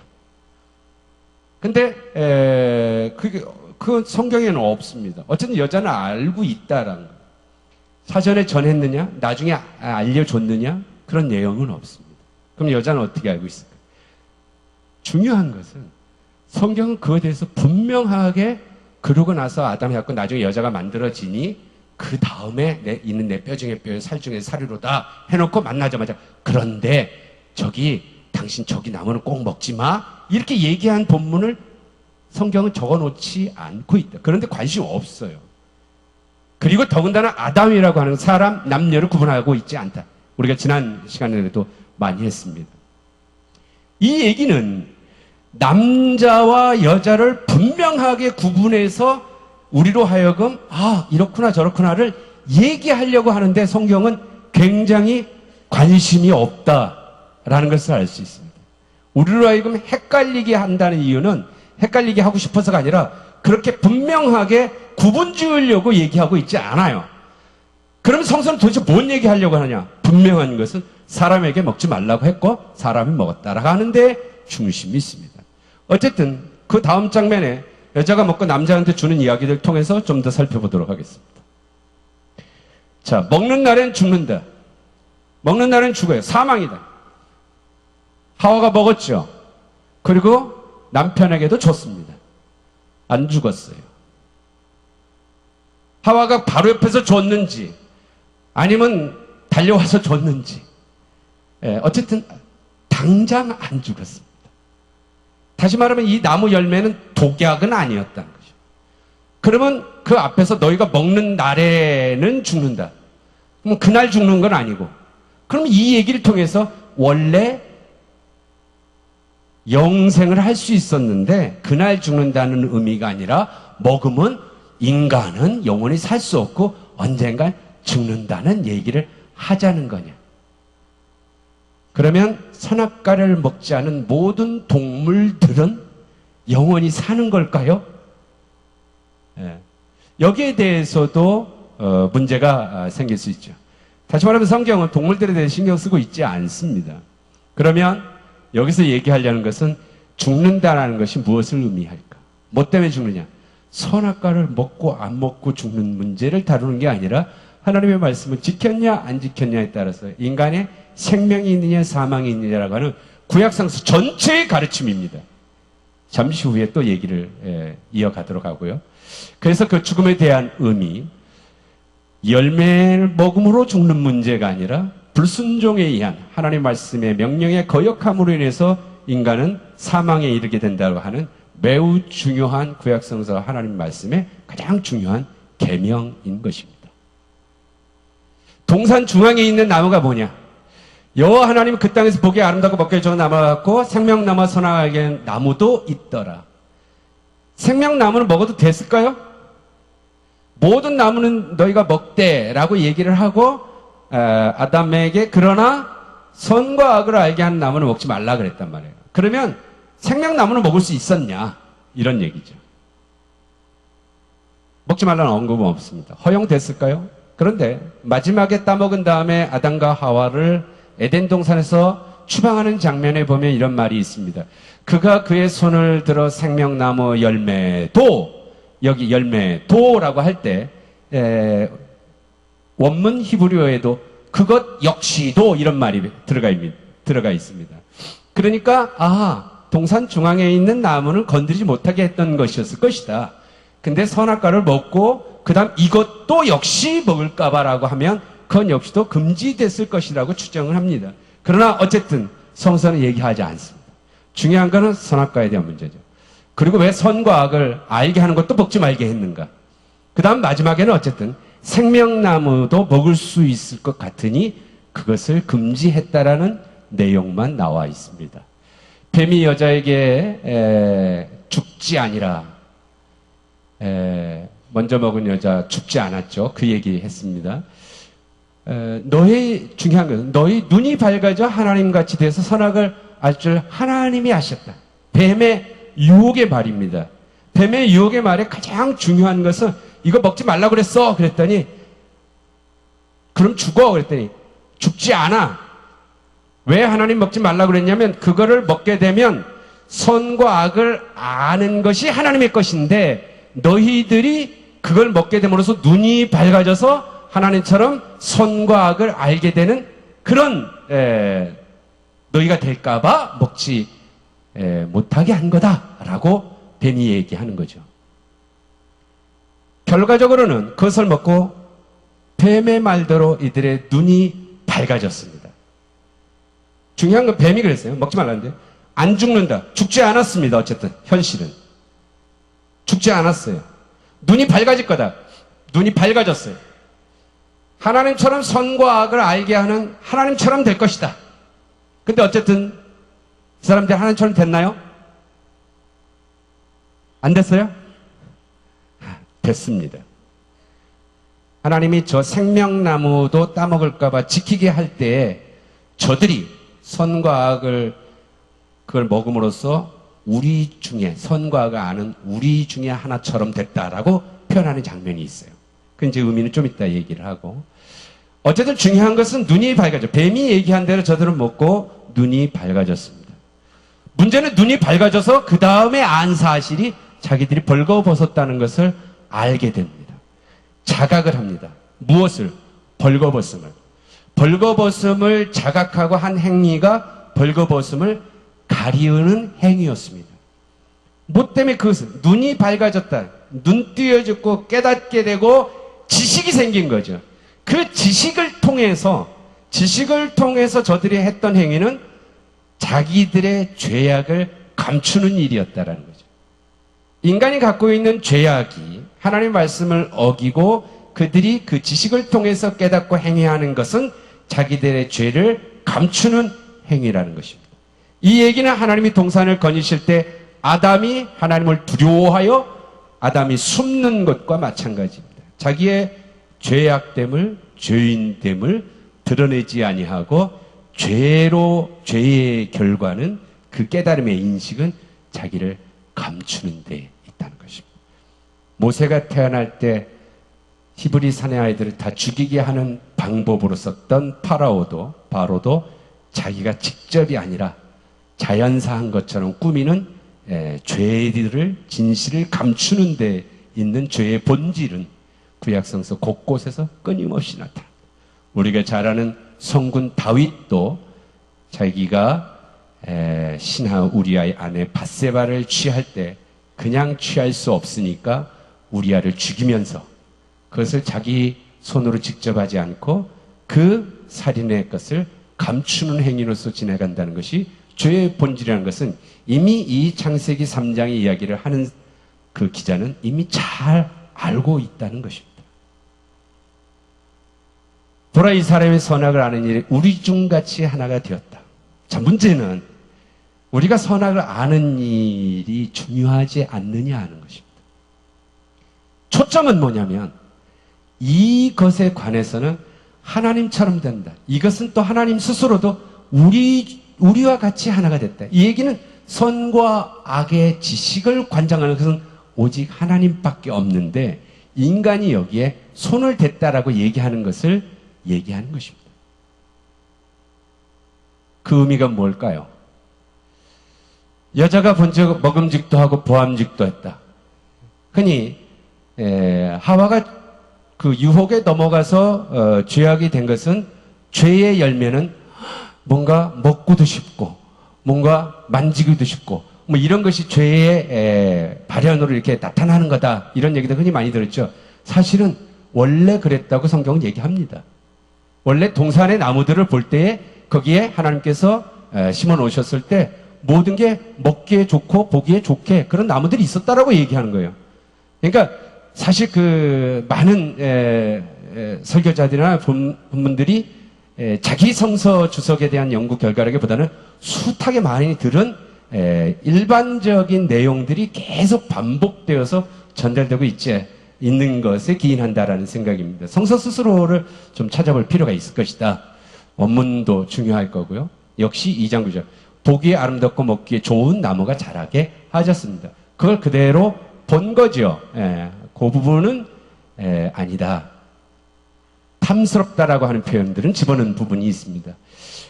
근데 그 성경에는 없습니다. 어쨌든 여자는 알고 있다라는 거. 사전에 전했느냐? 나중에 알려줬느냐? 그런 내용은 없습니다. 그럼 여자는 어떻게 알고 있을까? 중요한 것은 성경은 그에 대해서 분명하게 그러고 나서 아담이 갖고 나중에 여자가 만들어지니 그 다음에 있는 내 뼈 중에 뼈, 살 중에 살이로다 해놓고 만나자마자 그런데 당신 저기 나무는 꼭 먹지 마 이렇게 얘기한 본문을 성경은 적어놓지 않고 있다. 그런데 관심 없어요. 그리고 더군다나 아담이라고 하는 사람 남녀를 구분하고 있지 않다. 우리가 지난 시간에도 많이 했습니다. 이 얘기는 남자와 여자를 분명하게 구분해서 우리로 하여금 이렇구나 저렇구나를 얘기하려고 하는데 성경은 굉장히 관심이 없다라는 것을 알 수 있습니다. 우리로 하여금 헷갈리게 한다는 이유는 헷갈리게 하고 싶어서가 아니라 그렇게 분명하게 구분 지으려고 얘기하고 있지 않아요. 그럼 성서는 도대체 뭔 얘기하려고 하느냐? 분명한 것은 사람에게 먹지 말라고 했고 사람이 먹었다라고 하는데 중심이 있습니다. 어쨌든 그 다음 장면에 여자가 먹고 남자한테 주는 이야기를 통해서 좀 더 살펴보도록 하겠습니다. 자, 먹는 날엔 죽는다. 먹는 날은 죽어요. 사망이다. 하와가 먹었죠. 그리고 남편에게도 줬습니다. 안 죽었어요. 하와가 바로 옆에서 줬는지 아니면 달려와서 줬는지 어쨌든 당장 안 죽었습니다. 다시 말하면 이 나무 열매는 독약은 아니었다는 거죠. 그러면 그 앞에서 너희가 먹는 날에는 죽는다. 그럼 그날 죽는 건 아니고, 그럼 이 얘기를 통해서 원래 영생을 할 수 있었는데 그날 죽는다는 의미가 아니라 먹으면 인간은 영원히 살 수 없고 언젠간 죽는다는 얘기를 하자는 거냐. 그러면 선악과를 먹지 않은 모든 동물들은 영원히 사는 걸까요? 여기에 대해서도 문제가 생길 수 있죠. 다시 말하면 성경은 동물들에 대해 신경 쓰고 있지 않습니다. 그러면 여기서 얘기하려는 것은 죽는다라는 것이 무엇을 의미할까? 뭐 때문에 죽느냐? 선악과를 먹고 안 먹고 죽는 문제를 다루는 게 아니라 하나님의 말씀을 지켰냐 안 지켰냐에 따라서 인간의 생명이 있느냐 사망이 있느냐라고 하는 구약성서 전체의 가르침입니다. 잠시 후에 또 얘기를 이어가도록 하고요. 그래서 그 죽음에 대한 의미, 열매를 먹음으로 죽는 문제가 아니라 불순종에 의한 하나님의 말씀의 명령의 거역함으로 인해서 인간은 사망에 이르게 된다고 하는 매우 중요한 구약성서 하나님 말씀의 가장 중요한 계명인 것입니다. 동산 중앙에 있는 나무가 뭐냐? 여호와 하나님은 그 땅에서 보기 아름답고 먹기 좋은 나무가 같고 생명나무와 선악과의 나무도 있더라. 생명나무는 먹어도 됐을까요? 모든 나무는 너희가 먹되라고 얘기를 하고 아담에게 그러나 선과 악을 알게 하는 나무는 먹지 말라 그랬단 말이에요. 그러면 생명나무는 먹을 수 있었냐? 이런 얘기죠. 먹지 말라는 언급은 없습니다. 허용됐을까요? 그런데 마지막에 따먹은 다음에 아담과 하와를 에덴 동산에서 추방하는 장면에 보면 이런 말이 있습니다. 그가 그의 손을 들어 생명나무 열매도, 여기 열매도라고 할 때 원문 히브리어에도 그것 역시도 이런 말이 들어가 있습니다. 그러니까 동산 중앙에 있는 나무는 건드리지 못하게 했던 것이었을 것이다. 근데 선악과를 먹고 그 다음 이것도 역시 먹을까봐라고 하면 그건 역시도 금지됐을 것이라고 추정을 합니다. 그러나 어쨌든 성서는 얘기하지 않습니다. 중요한 것은 선악과에 대한 문제죠. 그리고 왜 선과 악을 알게 하는 것도 먹지 말게 했는가? 그 다음 마지막에는 어쨌든 생명나무도 먹을 수 있을 것 같으니 그것을 금지했다라는 내용만 나와 있습니다. 뱀이 여자에게 죽지 아니라 먼저 먹은 여자 죽지 않았죠. 그 얘기 했습니다. 중요한 것은 너희 눈이 밝아져 하나님같이 돼서 선악을 알 줄 하나님이 아셨다. 뱀의 유혹의 말입니다. 뱀의 유혹의 말에 가장 중요한 것은 이거 먹지 말라고 그랬어. 그랬더니 그럼 죽어. 그랬더니 죽지 않아. 왜 하나님 먹지 말라고 그랬냐면 그거를 먹게 되면 선과 악을 아는 것이 하나님의 것인데 너희들이 그걸 먹게 됨으로써 눈이 밝아져서 하나님처럼 선과 악을 알게 되는 그런 너희가 될까봐 먹지 못하게 한 거다라고 뱀이 얘기하는 거죠. 결과적으로는 그것을 먹고 뱀의 말대로 이들의 눈이 밝아졌습니다. 중요한 건 뱀이 그랬어요. 먹지 말라는데 안 죽는다. 죽지 않았습니다. 어쨌든 현실은 죽지 않았어요. 눈이 밝아질 거다. 눈이 밝아졌어요. 하나님처럼 선과 악을 알게 하는 하나님처럼 될 것이다. 근데 어쨌든 그 사람들이 하나님처럼 됐나요? 안 됐어요? 됐습니다. 하나님이 저 생명나무도 따먹을까봐 지키게 할 때에 저들이 선과 악을 그걸 먹음으로써 우리 중에 선과 악을 아는 우리 중에 하나처럼 됐다라고 표현하는 장면이 있어요. 그 이제 의미는 좀 이따 얘기를 하고 어쨌든 중요한 것은 눈이 밝아져. 뱀이 얘기한 대로 저들은 먹고 눈이 밝아졌습니다. 문제는 눈이 밝아져서 그 다음에 안 사실이 자기들이 벌거벗었다는 것을 알게 됩니다. 자각을 합니다. 무엇을? 벌거벗음을. 벌거벗음을 자각하고 한 행위가 벌거벗음을 가리우는 행위였습니다. 뭐 때문에 그것은 눈이 밝아졌다. 눈 띄어졌고 깨닫게 되고 지식이 생긴 거죠. 그 지식을 통해서 저들이 했던 행위는 자기들의 죄악을 감추는 일이었다라는 거죠. 인간이 갖고 있는 죄악이 하나님의 말씀을 어기고 그들이 그 지식을 통해서 깨닫고 행위하는 것은 자기들의 죄를 감추는 행위라는 것입니다. 이 얘기는 하나님이 동산을 거니실 때 아담이 하나님을 두려워하여 아담이 숨는 것과 마찬가지입니다. 자기의 죄악됨을, 죄인됨을 드러내지 아니하고 죄의 결과는 그 깨달음의 인식은 자기를 감추는 데 있다는 것입니다. 모세가 태어날 때 히브리 사내 아이들을 다 죽이게 하는 방법으로 썼던 바로도 자기가 직접이 아니라 자연사한 것처럼 꾸미는 죄들을 진실을 감추는 데 있는 죄의 본질은 구약성서 곳곳에서 끊임없이 나타납니다. 우리가 잘 아는 성군 다윗도 자기가 신하 우리아의 아내 밧세바를 취할 때 그냥 취할 수 없으니까 우리아를 죽이면서 그것을 자기 손으로 직접 하지 않고 그 살인의 것을 감추는 행위로서 지나간다는 것이 죄의 본질이라는 것은 이미 이 창세기 3장의 이야기를 하는 그 기자는 이미 잘 알고 있다는 것입니다. 보라 이 사람의 선악을 아는 일이 우리 중같이 하나가 되었다. 자, 문제는 우리가 선악을 아는 일이 중요하지 않느냐 하는 것입니다. 초점은 뭐냐면 이것에 관해서는 하나님처럼 된다. 이것은 또 하나님 스스로도 우리와 같이 하나가 됐다. 이 얘기는 선과 악의 지식을 관장하는 것은 오직 하나님밖에 없는데 인간이 여기에 손을 댔다라고 얘기하는 것을 얘기하는 것입니다. 그 의미가 뭘까요? 여자가 먼저 먹음직도 하고 보암직도 했다. 흔히 하와가 그 유혹에 넘어가서 죄악이 된 것은 죄의 열매는 뭔가 먹고도 싶고 뭔가 만지기도 싶고 뭐 이런 것이 죄의 발현으로 이렇게 나타나는 거다. 이런 얘기도 흔히 많이 들었죠. 사실은 원래 그랬다고 성경은 얘기합니다. 원래 동산의 나무들을 볼 때에 거기에 하나님께서 심어 놓으셨을 때 모든 게 먹기에 좋고 보기에 좋게 그런 나무들이 있었다라고 얘기하는 거예요. 그러니까 사실 그 많은 설교자들이나 본문들이 자기 성서 주석에 대한 연구 결과라기보다는 숱하게 많이 들은 일반적인 내용들이 계속 반복되어서 전달되고 있는 것에 기인한다라는 생각입니다. 성서 스스로를 좀 찾아볼 필요가 있을 것이다. 원문도 중요할 거고요. 역시 2장 9절 보기에 아름답고 먹기에 좋은 나무가 자라게 하셨습니다. 그걸 그대로 본 거죠. 그 부분은 아니다. 탐스럽다라고 하는 표현들은 집어넣은 부분이 있습니다.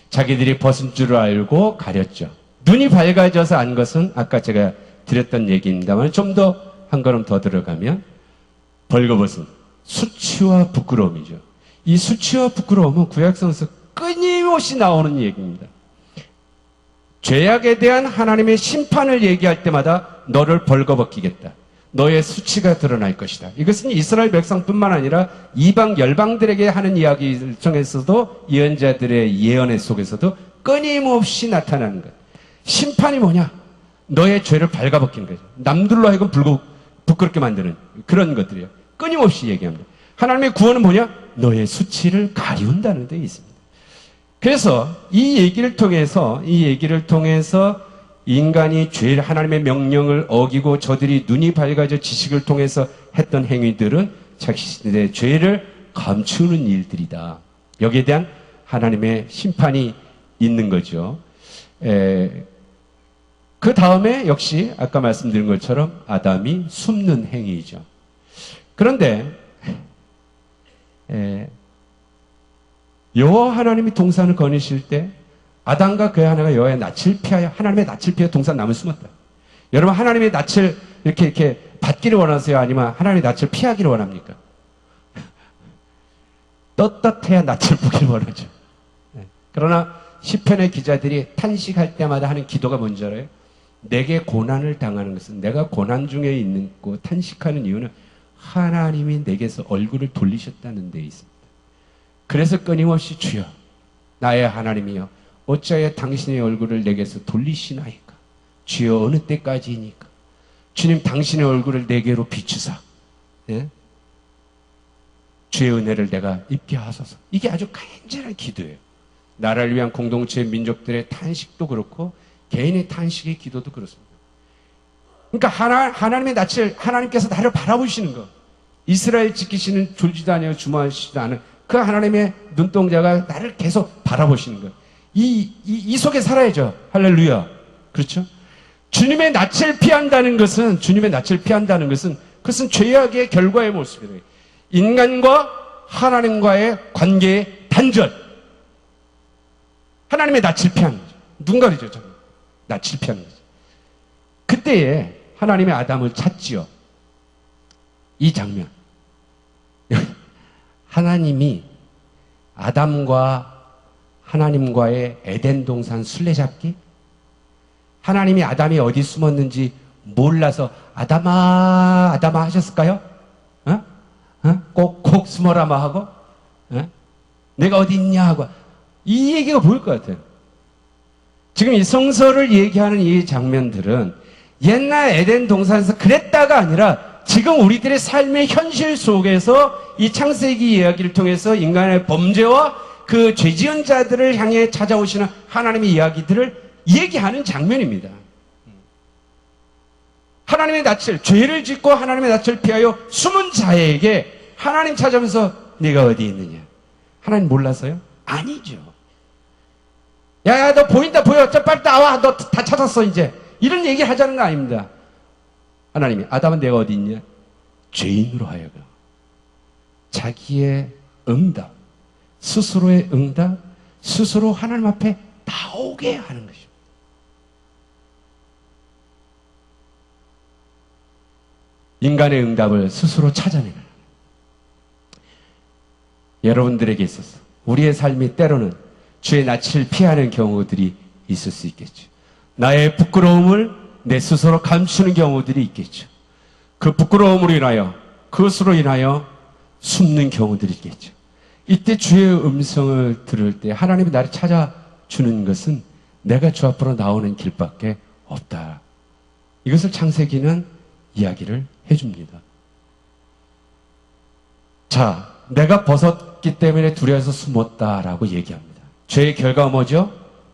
자기들이 벗은 줄 알고 가렸죠. 눈이 밝아져서 안 것은 아까 제가 드렸던 얘기입니다만 좀 더 한 걸음 더 들어가면 벌거벗은 수치와 부끄러움이죠. 이 수치와 부끄러움은 구약성에서 끊임없이 나오는 얘기입니다. 죄악에 대한 하나님의 심판을 얘기할 때마다 너를 벌거벗기겠다. 너의 수치가 드러날 것이다. 이것은 이스라엘 백성뿐만 아니라 이방 열방들에게 하는 이야기 중에서도 예언자들의 예언의 속에서도 끊임없이 나타나는 것. 심판이 뭐냐? 너의 죄를 발가벗기는 거죠. 남들로 하여금 부끄럽게 만드는 그런 것들이에요. 끊임없이 얘기합니다. 하나님의 구원은 뭐냐? 너의 수치를 가리운다는 데 있습니다. 그래서 이 얘기를 통해서 인간이 하나님의 명령을 어기고 저들이 눈이 밝아져 지식을 통해서 했던 행위들은 자신들의 죄를 감추는 일들이다. 여기에 대한 하나님의 심판이 있는 거죠. 그 다음에 역시 아까 말씀드린 것처럼 아담이 숨는 행위죠. 그런데 여호와 하나님이 동산을 거니실 때 아담과 그의 하나가 여호와의 낯을 피하여 하나님의 낯을 피하여 동산 나무에 숨었다. 여러분 하나님의 낯을 이렇게 받기를 원하세요? 아니면 하나님의 낯을 피하기를 원합니까? 떳떳해야 낯을 보기를 원하죠. 그러나 시편의 기자들이 탄식할 때마다 하는 기도가 뭔지 알아요? 내게 고난을 당하는 것은, 내가 고난 중에 있는 거 탄식하는 이유는 하나님이 내게서 얼굴을 돌리셨다는 데 있습니다. 그래서 끊임없이 주여 나의 하나님이여 어찌하여 당신의 얼굴을 내게서 돌리시나이까? 주여 어느 때까지이니까? 주님 당신의 얼굴을 내게로 비추사, 예? 주의 은혜를 내가 입게 하소서. 이게 아주 간절한 기도예요. 나라를 위한 공동체 민족들의 탄식도 그렇고 개인의 탄식의 기도도 그렇습니다. 그러니까 하나님의 낯을, 하나님께서 나를 바라보시는 것, 이스라엘 지키시는 졸지도 아니하고 주무하시지도 않은 그 하나님의 눈동자가 나를 계속 바라보시는 것, 이 속에 살아야죠. 할렐루야. 그렇죠? 주님의 낯을 피한다는 것은, 그것은 죄악의 결과의 모습이에요. 인간과 하나님과의 관계의 단절. 하나님의 낯을 피하는 거죠. 눈 가리죠, 저는. 낯을 피하는 거죠. 그때에 하나님의 아담을 찾지요. 이 장면. 하나님이 아담과 하나님과의 에덴 동산 술래잡기? 하나님이 아담이 어디 숨었는지 몰라서 아담아 하셨을까요? 꼭 숨어라마 하고, 내가 어디 있냐 하고, 이 얘기가 보일 것 같아요. 지금 이 성서를 얘기하는 이 장면들은 옛날 에덴 동산에서 그랬다가 아니라 지금 우리들의 삶의 현실 속에서 이 창세기 이야기를 통해서 인간의 범죄와 그 죄지은 자들을 향해 찾아오시는 하나님의 이야기들을 얘기하는 장면입니다. 하나님의 낯을, 죄를 짓고 하나님의 낯을 피하여 숨은 자에게 하나님 찾아오면서 네가 어디 있느냐? 하나님 몰라서요? 아니죠. 야, 너 보인다, 보여. 빨리 나와. 너 다 찾았어, 이제. 이런 얘기 하자는 거 아닙니다. 하나님이, 아담은 내가 어디 있냐? 죄인으로 하여금 자기의 응답, 스스로의 응답, 스스로 하나님 앞에 나오게 하는 것입니다. 인간의 응답을 스스로 찾아내는, 여러분들에게 있어서 우리의 삶이 때로는 주의 낯을 피하는 경우들이 있을 수 있겠죠. 나의 부끄러움을 내 스스로 감추는 경우들이 있겠죠. 그 부끄러움으로 인하여, 그것으로 인하여 숨는 경우들이 있겠죠. 이때 주의 음성을 들을 때 하나님이 나를 찾아주는 것은 내가 주 앞으로 나오는 길밖에 없다. 이것을 창세기는 이야기를 해줍니다. 자, 내가 벗었기 때문에 두려워서 숨었다라고 얘기합니다. 죄의 결과가 뭐죠?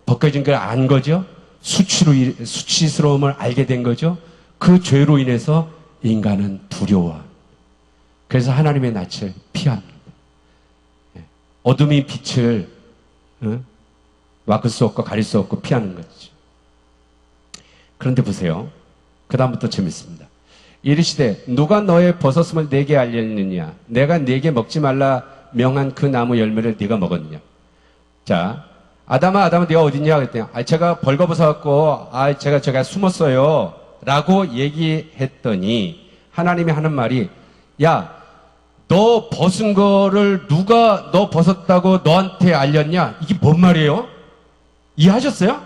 벗겨진 걸 안 거죠? 수치스러움을 알게 된 거죠? 그 죄로 인해서 인간은 두려워합니다. 그래서 하나님의 낯을 피합니다. 어둠이 빛을 막을 수 없고 가릴 수 없고 피하는 거죠. 그런데 보세요. 그 다음부터 재밌습니다. 이르시되 누가 너의 버섯음을 내게 알렸느냐? 내가 네게 먹지 말라 명한 그 나무 열매를 네가 먹었느냐? 자, 아담아 네가 어딨냐? 그랬더니 제가 벌거벗어갖고 제가 숨었어요 라고 얘기했더니 하나님이 하는 말이, 야, 너 벗은 거를 누가 너 벗었다고 너한테 알렸냐? 이게 뭔 말이에요? 이해하셨어요?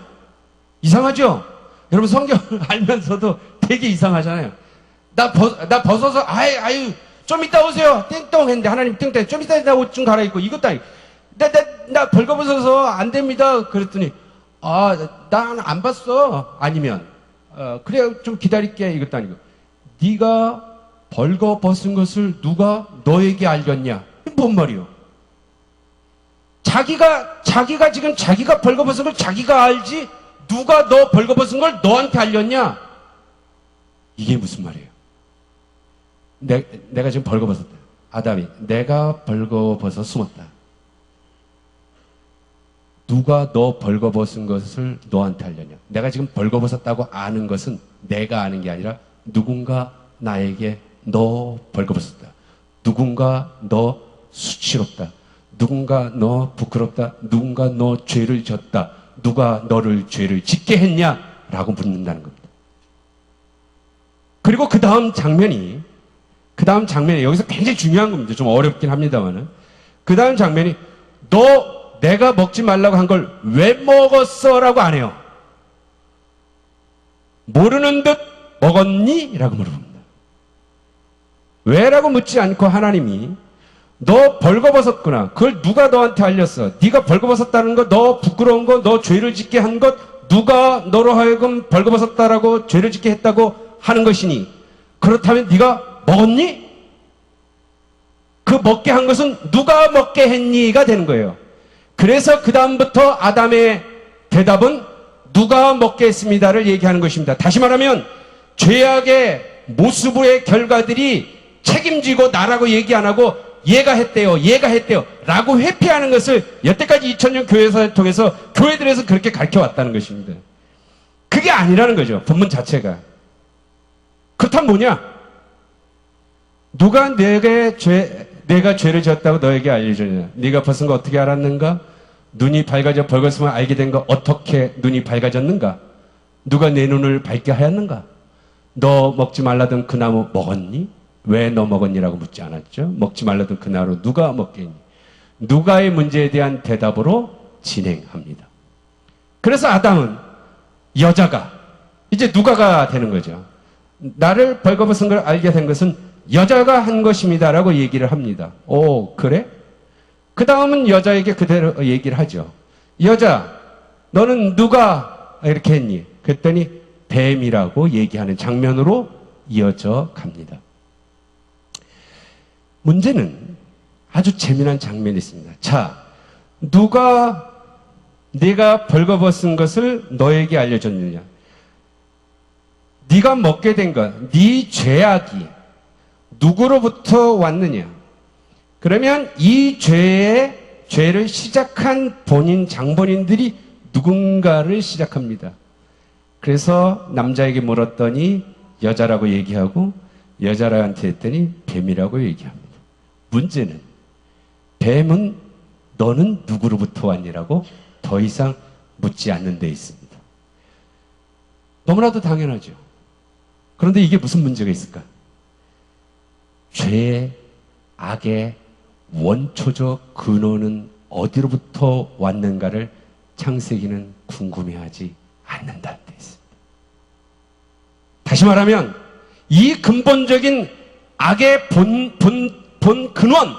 이상하죠? 여러분 성경을 알면서도 되게 이상하잖아요. 나 벗어서 아유 좀 이따 오세요 띵동 했는데 하나님 띵동 좀 이따 나 옷 좀 갈아입고 이것도 아니고 나 벌거벗어서 안 됩니다 그랬더니 난 안 봤어. 아니면 그래 좀 기다릴게 이것도 아니고 네가 벌거벗은 것을 누가 너에게 알렸냐? 뭔 말이요? 자기가 지금 자기가 벌거벗은 걸 자기가 알지 누가 너 벌거벗은 걸 너한테 알렸냐? 이게 무슨 말이에요? 내가 지금 벌거벗었다. 아담이 내가 벌거벗어 숨었다. 누가 너 벌거벗은 것을 너한테 알렸냐? 내가 지금 벌거벗었다고 아는 것은 내가 아는 게 아니라 누군가 나에게 너 벌거벗었다. 누군가 너 수치롭다. 누군가 너 부끄럽다. 누군가 너 죄를 졌다. 누가 너를 죄를 짓게 했냐? 라고 묻는다는 겁니다. 그리고 그 다음 장면이 여기서 굉장히 중요한 겁니다. 좀 어렵긴 합니다만은 그 다음 장면이 너 내가 먹지 말라고 한 걸 왜 먹었어? 라고 안 해요. 모르는 듯 먹었니? 라고 물어봅니다. 왜? 라고 묻지 않고 하나님이 너 벌거벗었구나. 그걸 누가 너한테 알렸어? 네가 벌거벗었다는 거, 너 부끄러운 거, 너 죄를 짓게 한 것, 누가 너로 하여금 벌거벗었다라고 죄를 짓게 했다고 하는 것이니 그렇다면 네가 먹었니? 그 먹게 한 것은 누가 먹게 했니가 되는 거예요. 그래서 그 다음부터 아담의 대답은 누가 먹게 했습니다를 얘기하는 것입니다. 다시 말하면 죄악의 모습의 결과들이 책임지고 나라고 얘기 안 하고 얘가 했대요, 얘가 했대요 라고 회피하는 것을 여태까지 2000년 교회사를 통해서 교회들에서 그렇게 가르쳐왔다는 것입니다. 그게 아니라는 거죠. 본문 자체가. 그렇다면 뭐냐? 누가 내가 죄를 지었다고 너에게 알려주냐? 네가 벗은 거 어떻게 알았는가? 눈이 밝아져 벌거벗으면 알게 된 거 어떻게 눈이 밝아졌는가? 누가 내 눈을 밝게 하였는가? 너 먹지 말라던 그 나무 먹었니? 왜 너 먹었니라고 묻지 않았죠? 먹지 말라던 그 나무 누가 먹겠니? 누가의 문제에 대한 대답으로 진행합니다. 그래서 아담은 여자가 이제 누가가 되는 거죠. 나를 벌거벗은 걸 알게 된 것은 여자가 한 것입니다라고 얘기를 합니다. 오, 그래? 그 다음은 여자에게 그대로 얘기를 하죠. 여자, 너는 누가 이렇게 했니? 그랬더니 뱀이라고 얘기하는 장면으로 이어져 갑니다. 문제는 아주 재미난 장면이 있습니다. 자, 누가 네가 벌거벗은 것을 너에게 알려줬느냐? 네가 먹게 된 것, 네 죄악이 누구로부터 왔느냐? 그러면 이 죄를 시작한 본인, 장본인들이 누군가를 시작합니다. 그래서 남자에게 물었더니 여자라고 얘기하고 여자한테 했더니 뱀이라고 얘기합니다. 문제는 뱀은 너는 누구로부터 왔니라고 더 이상 묻지 않는 데 있습니다. 너무나도 당연하죠. 그런데 이게 무슨 문제가 있을까? 죄의, 악의 원초적 근원은 어디로부터 왔는가를 창세기는 궁금해하지 않는다는 데 있습니다. 다시 말하면 이 근본적인 악의 본 근원,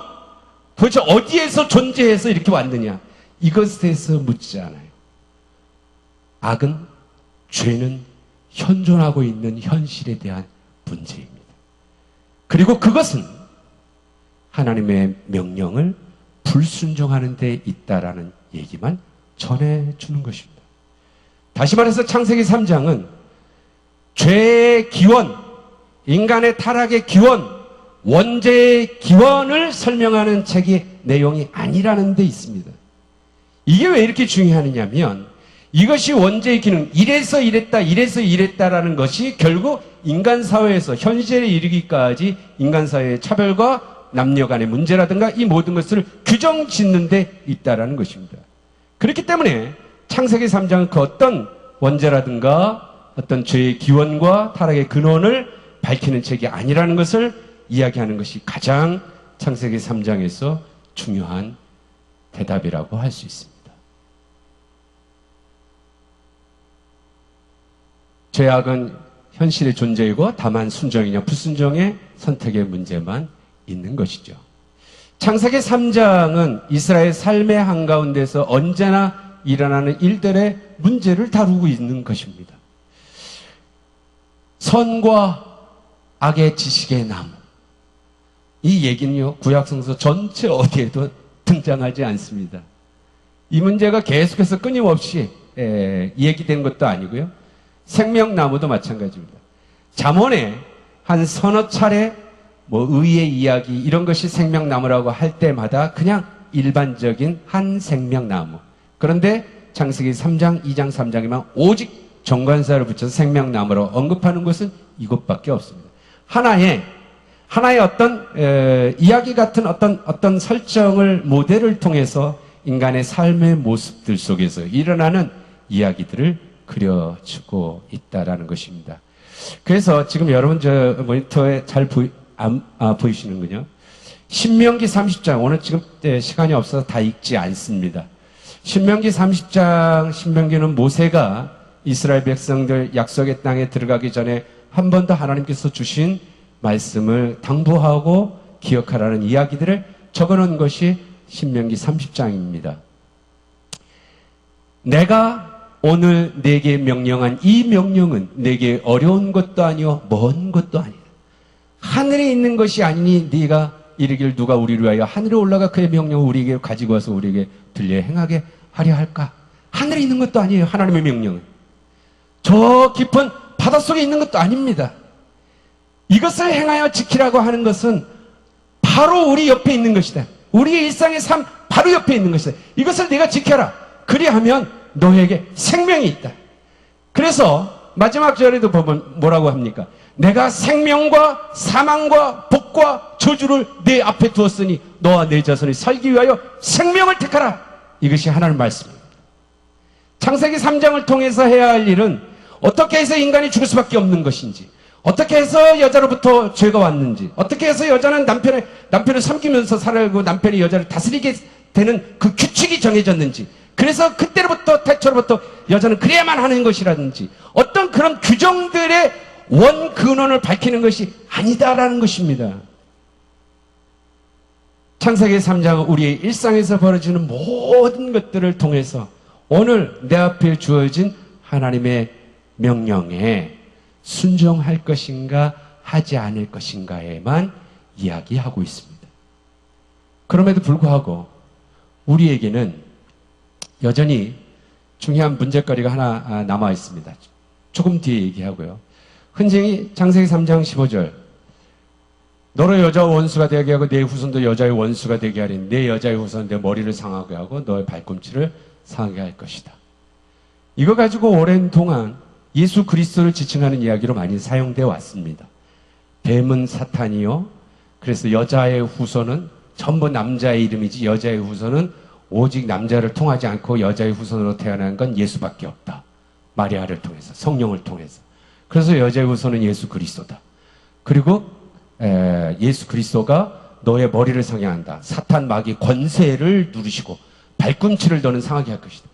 도대체 어디에서 존재해서 이렇게 왔느냐? 이것에 대해서 묻지 않아요. 악은, 죄는 현존하고 있는 현실에 대한 문제입니다. 그리고 그것은 하나님의 명령을 불순종하는 데 있다라는 얘기만 전해주는 것입니다. 다시 말해서 창세기 3장은 죄의 기원, 인간의 타락의 기원, 원죄의 기원을 설명하는 책의 내용이 아니라는 데 있습니다. 이게 왜 이렇게 중요하느냐면 이것이 원죄의 기능, 이래서 이랬다, 이래서 이랬다라는 것이 결국 인간 사회에서 현실에 이르기까지 인간 사회의 차별과 남녀 간의 문제라든가 이 모든 것을 규정 짓는 데 있다라는 것입니다. 그렇기 때문에 창세기 3장은 그 어떤 원죄라든가 어떤 죄의 기원과 타락의 근원을 밝히는 책이 아니라는 것을 이야기하는 것이 가장 창세기 3장에서 중요한 대답이라고 할 수 있습니다. 죄악은 현실의 존재이고 다만 순종이냐 불순종의 선택의 문제만 있는 것이죠. 창세기 3장은 이스라엘 삶의 한가운데서 언제나 일어나는 일들의 문제를 다루고 있는 것입니다. 선과 악의 지식의 나무. 이 얘기는요, 구약성서 전체 어디에도 등장하지 않습니다. 이 문제가 계속해서 끊임없이 얘기된 것도 아니고요. 생명나무도 마찬가지입니다. 잠언에 한 서너 차례 의의 이야기 이런 것이 생명나무라고 할 때마다 그냥 일반적인 한 생명나무. 그런데 창세기 3장, 2장, 3장에만 오직 정관사를 붙여서 생명나무로 언급하는 것은 이것밖에 없습니다. 하나의 어떤 이야기 같은 어떤 설정을 모델을 통해서 인간의 삶의 모습들 속에서 일어나는 이야기들을 그려주고 있다라는 것입니다. 그래서 지금 여러분 저 모니터에 잘 보이시는군요. 신명기 30장 오늘 지금 시간이 없어서 다 읽지 않습니다. 신명기 30장, 신명기는 모세가 이스라엘 백성들 약속의 땅에 들어가기 전에 한 번 더 하나님께서 주신 말씀을 당부하고 기억하라는 이야기들을 적어놓은 것이 신명기 30장입니다. 내가 오늘 내게 명령한 이 명령은 내게 어려운 것도 아니요 먼 것도 아니다. 하늘에 있는 것이 아니니 네가 이르길 누가 우리를 위하여 하늘에 올라가 그의 명령을 우리에게 가지고 와서 우리에게 들려 행하게 하려 할까? 하늘에 있는 것도 아니에요. 하나님의 명령은 저 깊은 바닷속에 있는 것도 아닙니다. 이것을 행하여 지키라고 하는 것은 바로 우리 옆에 있는 것이다. 우리의 일상의 삶 바로 옆에 있는 것이다. 이것을 네가 지켜라. 그리하면 너에게 생명이 있다. 그래서 마지막 절에도 보면 뭐라고 합니까? 내가 생명과 사망과 복과 저주를 내 앞에 두었으니 너와 내 자손이 살기 위하여 생명을 택하라. 이것이 하나님의 말씀입니다. 창세기 3장을 통해서 해야 할 일은 어떻게 해서 인간이 죽을 수밖에 없는 것인지, 어떻게 해서 여자로부터 죄가 왔는지, 어떻게 해서 여자는 남편을 섬기면서 살고 남편이 여자를 다스리게 되는 그 규칙이 정해졌는지, 그래서 그때로부터 태초로부터 여자는 그래야만 하는 것이라든지 어떤 그런 규정들의 원 근원을 밝히는 것이 아니다라는 것입니다. 창세기 3장은 우리의 일상에서 벌어지는 모든 것들을 통해서 오늘 내 앞에 주어진 하나님의 명령에 순종할 것인가 하지 않을 것인가에만 이야기하고 있습니다. 그럼에도 불구하고 우리에게는 여전히 중요한 문제거리가 하나 남아 있습니다. 조금 뒤에 얘기하고요. 흔히 창세기 3장 15절 너로 여자와 원수가 되게 하고 내 후손도 여자의 원수가 되게 하리니 내 여자의 후손은 내 머리를 상하게 하고 너의 발꿈치를 상하게 할 것이다. 이거 가지고 오랜 동안 예수 그리스도를 지칭하는 이야기로 많이 사용되어 왔습니다. 뱀은 사탄이요. 그래서 여자의 후손은 전부 남자의 이름이지 여자의 후손은 오직 남자를 통하지 않고 여자의 후손으로 태어난 건 예수밖에 없다. 마리아를 통해서, 성령을 통해서. 그래서 여자의 후손은 예수 그리스도다. 그리고 예수 그리스도가 너의 머리를 상해한다. 사탄 마귀 권세를 누르시고 발꿈치를 너는 상하게 할 것이다.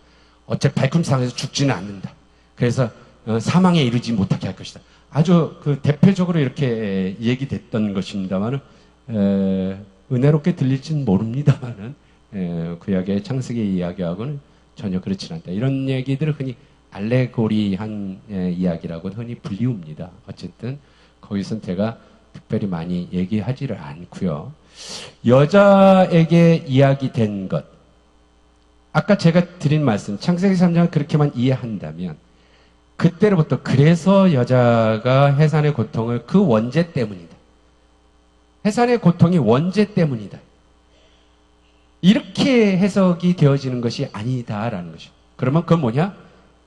어차피 발꿈치 상해서 죽지는 않는다. 그래서 사망에 이르지 못하게 할 것이다. 아주 그 대표적으로 이렇게 얘기됐던 것입니다만은 은혜롭게 들릴지는 모릅니다만은 구약의 창세기 이야기하고는 전혀 그렇지 않다. 이런 얘기들을 흔히 알레고리한 이야기라고 흔히 불리웁니다. 어쨌든 거기선 제가 특별히 많이 얘기하지를 않고요. 여자에게 이야기된 것, 아까 제가 드린 말씀 창세기 3장을 그렇게만 이해한다면 그때로부터 그래서 여자가 해산의 고통을 그 원죄 때문이다. 해산의 고통이 원죄 때문이다. 이렇게 해석이 되어지는 것이 아니다라는 것이죠. 그러면 그건 뭐냐?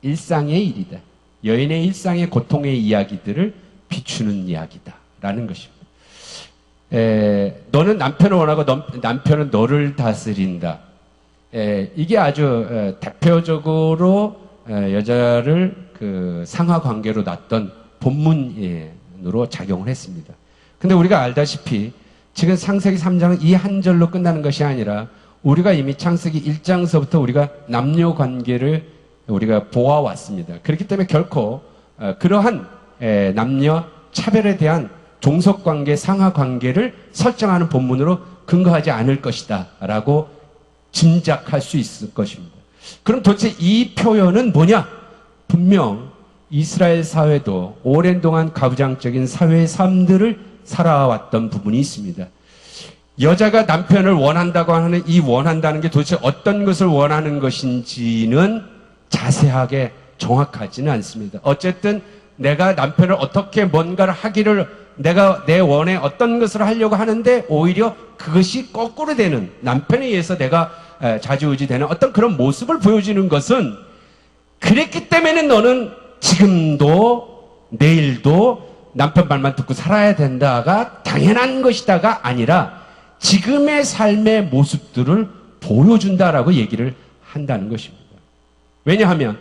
일상의 일이다. 여인의 일상의 고통의 이야기들을 비추는 이야기다라는 것입니다. 너는 남편을 원하고 남편은 너를 다스린다. 이게 아주 대표적으로 여자를 그 상하 관계로 놨던 본문으로 작용을 했습니다. 근데 우리가 알다시피 지금 창세기 3장은 이 한 절로 끝나는 것이 아니라 우리가 이미 창세기 1장서부터 우리가 남녀 관계를 우리가 보아왔습니다. 그렇기 때문에 결코 그러한 남녀 차별에 대한 종속 관계, 상하 관계를 설정하는 본문으로 근거하지 않을 것이다 라고 짐작할 수 있을 것입니다. 그럼 도대체 이 표현은 뭐냐? 분명 이스라엘 사회도 오랜 동안 가부장적인 사회의 삶들을 살아왔던 부분이 있습니다. 여자가 남편을 원한다고 하는 이 원한다는 게 도대체 어떤 것을 원하는 것인지는 자세하게 정확하지는 않습니다. 어쨌든 내가 남편을 어떻게 뭔가를 하기를 내가 내 원에 어떤 것을 하려고 하는데 오히려 그것이 거꾸로 되는 남편에 의해서 내가 좌지우지되는 어떤 그런 모습을 보여주는 것은 그랬기 때문에 너는 지금도 내일도 남편 말만 듣고 살아야 된다가 당연한 것이다가 아니라 지금의 삶의 모습들을 보여준다라고 얘기를 한다는 것입니다. 왜냐하면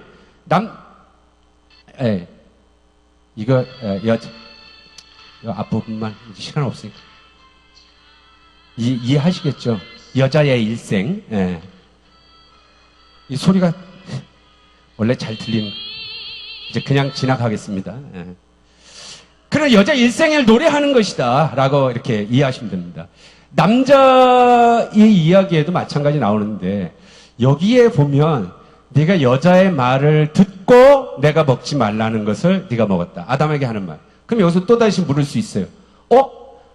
이거 앞부분만 시간 없으니까 이해하시겠죠? 여자의 일생. 이 소리가 원래 잘 들리는, 이제 그냥 지나가겠습니다. 예. 그런 여자 일생을 노래하는 것이다 라고 이렇게 이해하시면 됩니다. 남자의 이야기에도 마찬가지 나오는데, 여기에 보면 네가 여자의 말을 듣고 내가 먹지 말라는 것을 네가 먹었다. 아담에게 하는 말. 그럼 여기서 또다시 물을 수 있어요.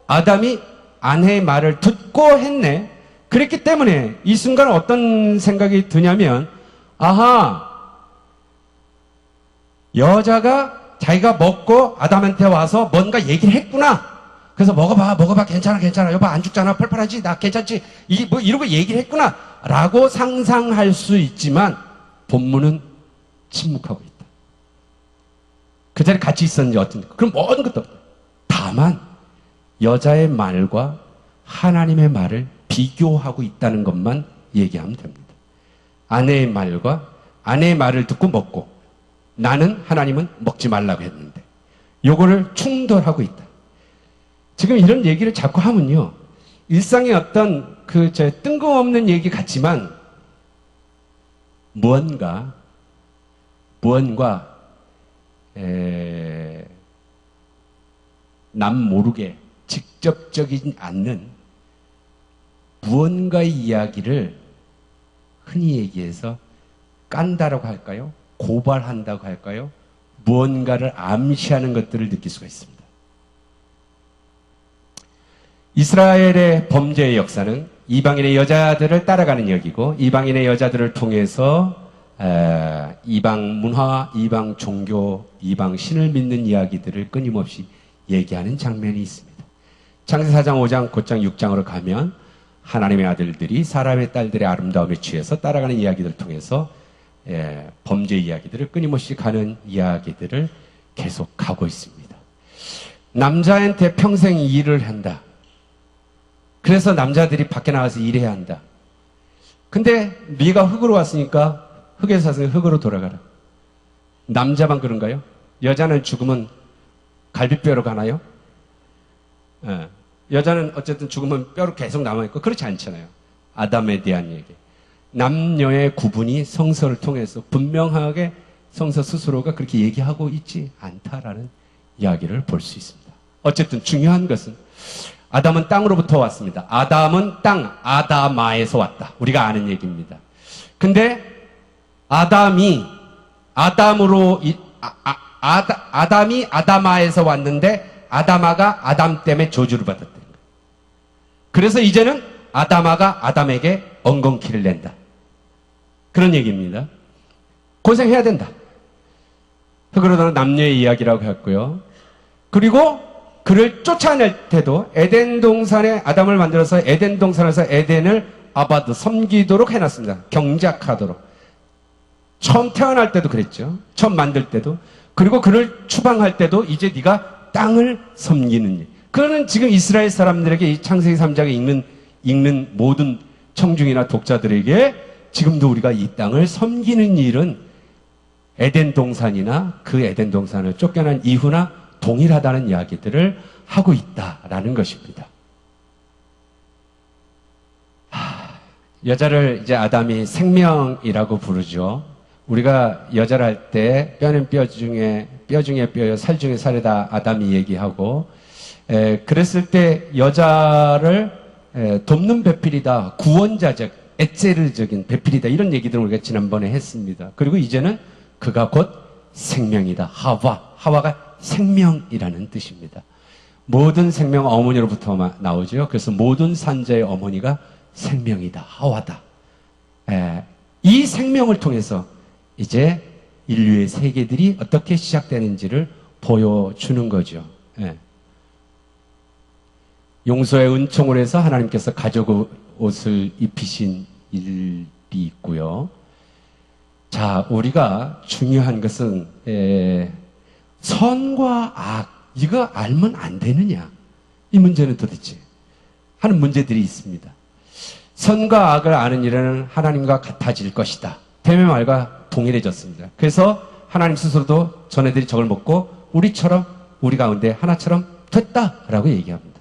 아담이 아내의 말을 듣고 했네. 그랬기 때문에 이 순간 어떤 생각이 드냐면, 아하, 여자가 자기가 먹고 아담한테 와서 뭔가 얘기를 했구나. 그래서 먹어봐, 괜찮아, 여보 안 죽잖아, 펄펄하지, 나 괜찮지, 이러고 얘기를 했구나 라고 상상할 수 있지만 본문은 침묵하고 있다. 그 자리에 같이 있었는지 어떤, 그럼 모든 것도 없다. 다만 여자의 말과 하나님의 말을 비교하고 있다는 것만 얘기하면 됩니다. 아내의 말을 듣고 먹고, 나는 하나님은 먹지 말라고 했는데 요거를 충돌하고 있다. 지금 이런 얘기를 자꾸 하면요, 일상의 어떤 뜬금없는 얘기 같지만 무언가 남 모르게 직접적이지 않는 무언가의 이야기를 흔히 얘기해서 깐다라고 할까요? 고발한다고 할까요? 무언가를 암시하는 것들을 느낄 수가 있습니다. 이스라엘의 범죄의 역사는 이방인의 여자들을 따라가는 역이고, 이방인의 여자들을 통해서 이방 문화, 이방 종교, 이방 신을 믿는 이야기들을 끊임없이 얘기하는 장면이 있습니다. 창세기 4장, 5장, 9장, 6장으로 가면 하나님의 아들들이 사람의 딸들의 아름다움에 취해서 따라가는 이야기들을 통해서 범죄 이야기들을 끊임없이 가는 이야기들을 계속 가고 있습니다. 남자한테 평생 일을 한다. 그래서 남자들이 밖에 나가서 일해야 한다. 근데 네가 흙으로 왔으니까 흙에서 왔으니까 흙으로 돌아가라. 남자만 그런가요? 여자는 죽으면 갈비뼈로 가나요? 여자는 어쨌든 죽으면 뼈로 계속 남아있고 그렇지 않잖아요. 아담에 대한 얘기. 남녀의 구분이 성서를 통해서 분명하게 성서 스스로가 그렇게 얘기하고 있지 않다라는 이야기를 볼 수 있습니다. 어쨌든 중요한 것은 아담은 땅으로부터 왔습니다. 아담은 땅, 아다마에서 왔다. 우리가 아는 얘기입니다. 근데 아담이 아다마에서 왔는데 아다마가 아담 때문에 저주를 받았다는 거예요. 그래서 이제는 아다마가 아담에게 엉겅퀴를 낸다. 그런 얘기입니다. 고생해야 된다. 그러다가 남녀의 이야기라고 했고요. 그리고 그를 쫓아낼 때도 에덴 동산에 아담을 만들어서 에덴 동산에서 에덴을 아바드 섬기도록 해놨습니다. 경작하도록. 처음 태어날 때도 그랬죠. 처음 만들 때도. 그리고 그를 추방할 때도 이제 네가 땅을 섬기는 일. 그거는 지금 이스라엘 사람들에게 이 창세기 3장에 읽는 모든 청중이나 독자들에게 지금도 우리가 이 땅을 섬기는 일은 에덴 동산이나 그 에덴 동산을 쫓겨난 이후나 동일하다는 이야기들을 하고 있다라는 것입니다. 여자를 이제 아담이 생명이라고 부르죠. 우리가 여자를 할 때 뼈는 뼈 중에 뼈요, 살 중에 살이다 아담이 얘기하고, 그랬을 때 여자를 돕는 배필이다, 구원자적, 에체르적인 배필이다, 이런 얘기들을 우리가 지난번에 했습니다. 그리고 이제는 그가 곧 생명이다. 하와가 생명이라는 뜻입니다. 모든 생명은 어머니로부터 나오죠. 그래서 모든 산자의 어머니가 생명이다. 하와다. 이 생명을 통해서 이제 인류의 세계들이 어떻게 시작되는지를 보여주는 거죠. 용서의 은총을 해서 하나님께서 가죽 옷을 입히신 일이 있고요. 자, 우리가 중요한 것은 선과 악, 이거 알면 안 되느냐, 이 문제는 도대체 하는 문제들이 있습니다. 선과 악을 아는 일은 하나님과 같아질 것이다. 뱀의 말과 동일해졌습니다. 그래서 하나님 스스로도 전애들이 저걸 먹고 우리 가운데 하나처럼 됐다라고 얘기합니다.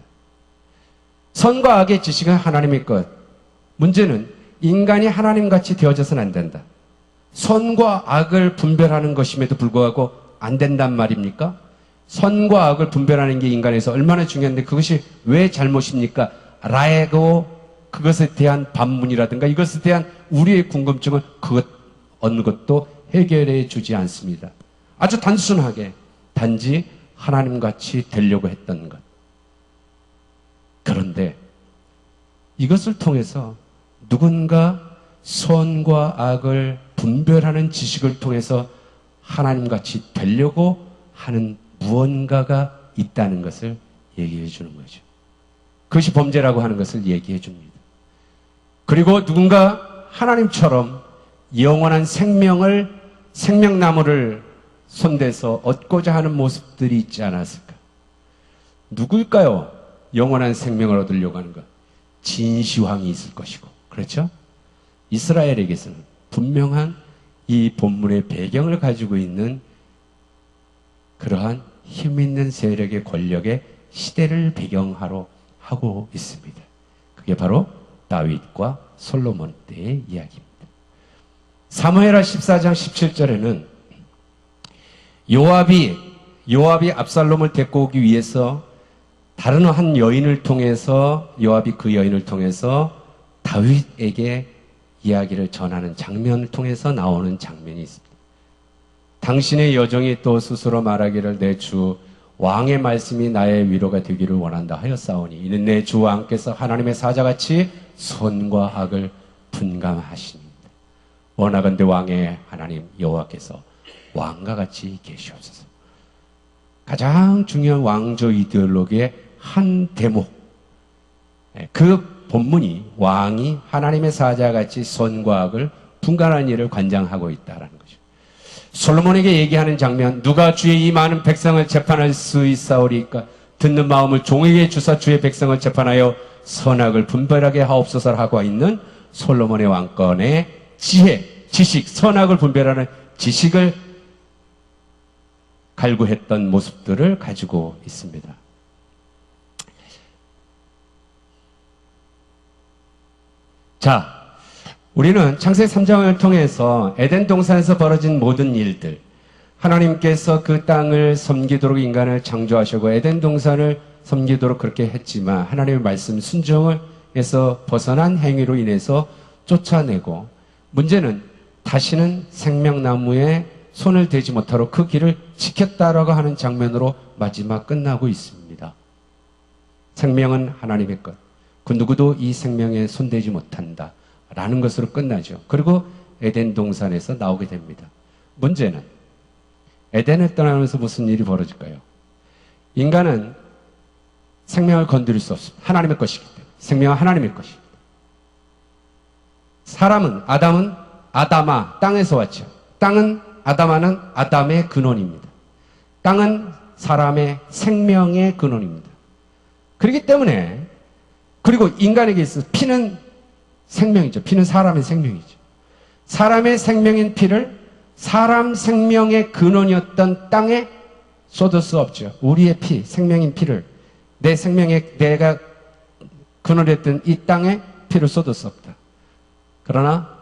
선과 악의 지식은 하나님의 것. 문제는 인간이 하나님같이 되어져서는 안 된다. 선과 악을 분별하는 것임에도 불구하고 안 된단 말입니까? 선과 악을 분별하는 게 인간에서 얼마나 중요한데 그것이 왜 잘못입니까? 라고 그것에 대한 반문이라든가 이것에 대한 우리의 궁금증을 어느 것도 해결해 주지 않습니다. 아주 단순하게 단지 하나님같이 되려고 했던 것. 그런데 이것을 통해서 누군가 선과 악을 분별하는 지식을 통해서 하나님같이 되려고 하는 무언가가 있다는 것을 얘기해 주는 거죠. 그것이 범죄라고 하는 것을 얘기해 줍니다. 그리고 누군가 하나님처럼 영원한 생명나무를 손대서 얻고자 하는 모습들이 있지 않았을까? 누구일까요? 영원한 생명을 얻으려고 하는 것. 진시황이 있을 것이고, 그렇죠? 이스라엘에게서는 분명한 이 본문의 배경을 가지고 있는 그러한 힘 있는 세력의 권력의 시대를 배경하로 하고 있습니다. 그게 바로 다윗과 솔로몬 때의 이야기입니다. 사무엘하 14장 17절에는 요압이 압살롬을 데리고 오기 위해서 다른 한 여인을 통해서 요압이 그 여인을 통해서 다윗에게 이야기를 전하는 장면을 통해서 나오는 장면이 있습니다. 당신의 여종이 또 스스로 말하기를 내 주 왕의 말씀이 나의 위로가 되기를 원한다 하였사오니 이는 내 주 왕께서 하나님의 사자같이 선과 악을 분감하시니이다. 원하건대 왕의 하나님 여호와께서 왕과 같이 계시옵소서. 가장 중요한 왕조 이데올로기의 한 대목, 그 본문이 왕이 하나님의 사자같이 선과 악을 분간하는 일을 관장하고 있다는 거죠. 솔로몬에게 얘기하는 장면, 누가 주의 이 많은 백성을 재판할 수 있사오리까? 듣는 마음을 종에게 주사 주의 백성을 재판하여 선악을 분별하게 하옵소서 하고 있는 솔로몬의 왕권의 지혜, 지식, 선악을 분별하는 지식을 갈구했던 모습들을 가지고 있습니다. 자, 우리는 창세기 3장을 통해서 에덴 동산에서 벌어진 모든 일들, 하나님께서 그 땅을 섬기도록 인간을 창조하시고 에덴 동산을 섬기도록 그렇게 했지만 하나님의 말씀 순종을 해서 벗어난 행위로 인해서 쫓아내고, 문제는 다시는 생명나무에 손을 대지 못하도록 그 길을 지켰다라고 하는 장면으로 마지막 끝나고 있습니다. 생명은 하나님의 것, 그 누구도 이 생명에 손대지 못한다 라는 것으로 끝나죠. 그리고 에덴 동산에서 나오게 됩니다. 문제는 에덴을 떠나면서 무슨 일이 벌어질까요? 인간은 생명을 건드릴 수 없습니다. 하나님의 것이기 때문에. 생명은 하나님의 것입니다. 사람은, 아담은 아담아, 땅에서 왔죠. 아담아는 아담의 근원입니다. 땅은 사람의 생명의 근원입니다. 그렇기 때문에, 그리고 인간에게 있어서 피는 생명이죠. 피는 사람의 생명이죠. 사람의 생명인 피를 사람 생명의 근원이었던 땅에 쏟을 수 없죠. 우리의 피, 생명인 피를 내가 근원이었던 이 땅에 피를 쏟을 수 없다. 그러나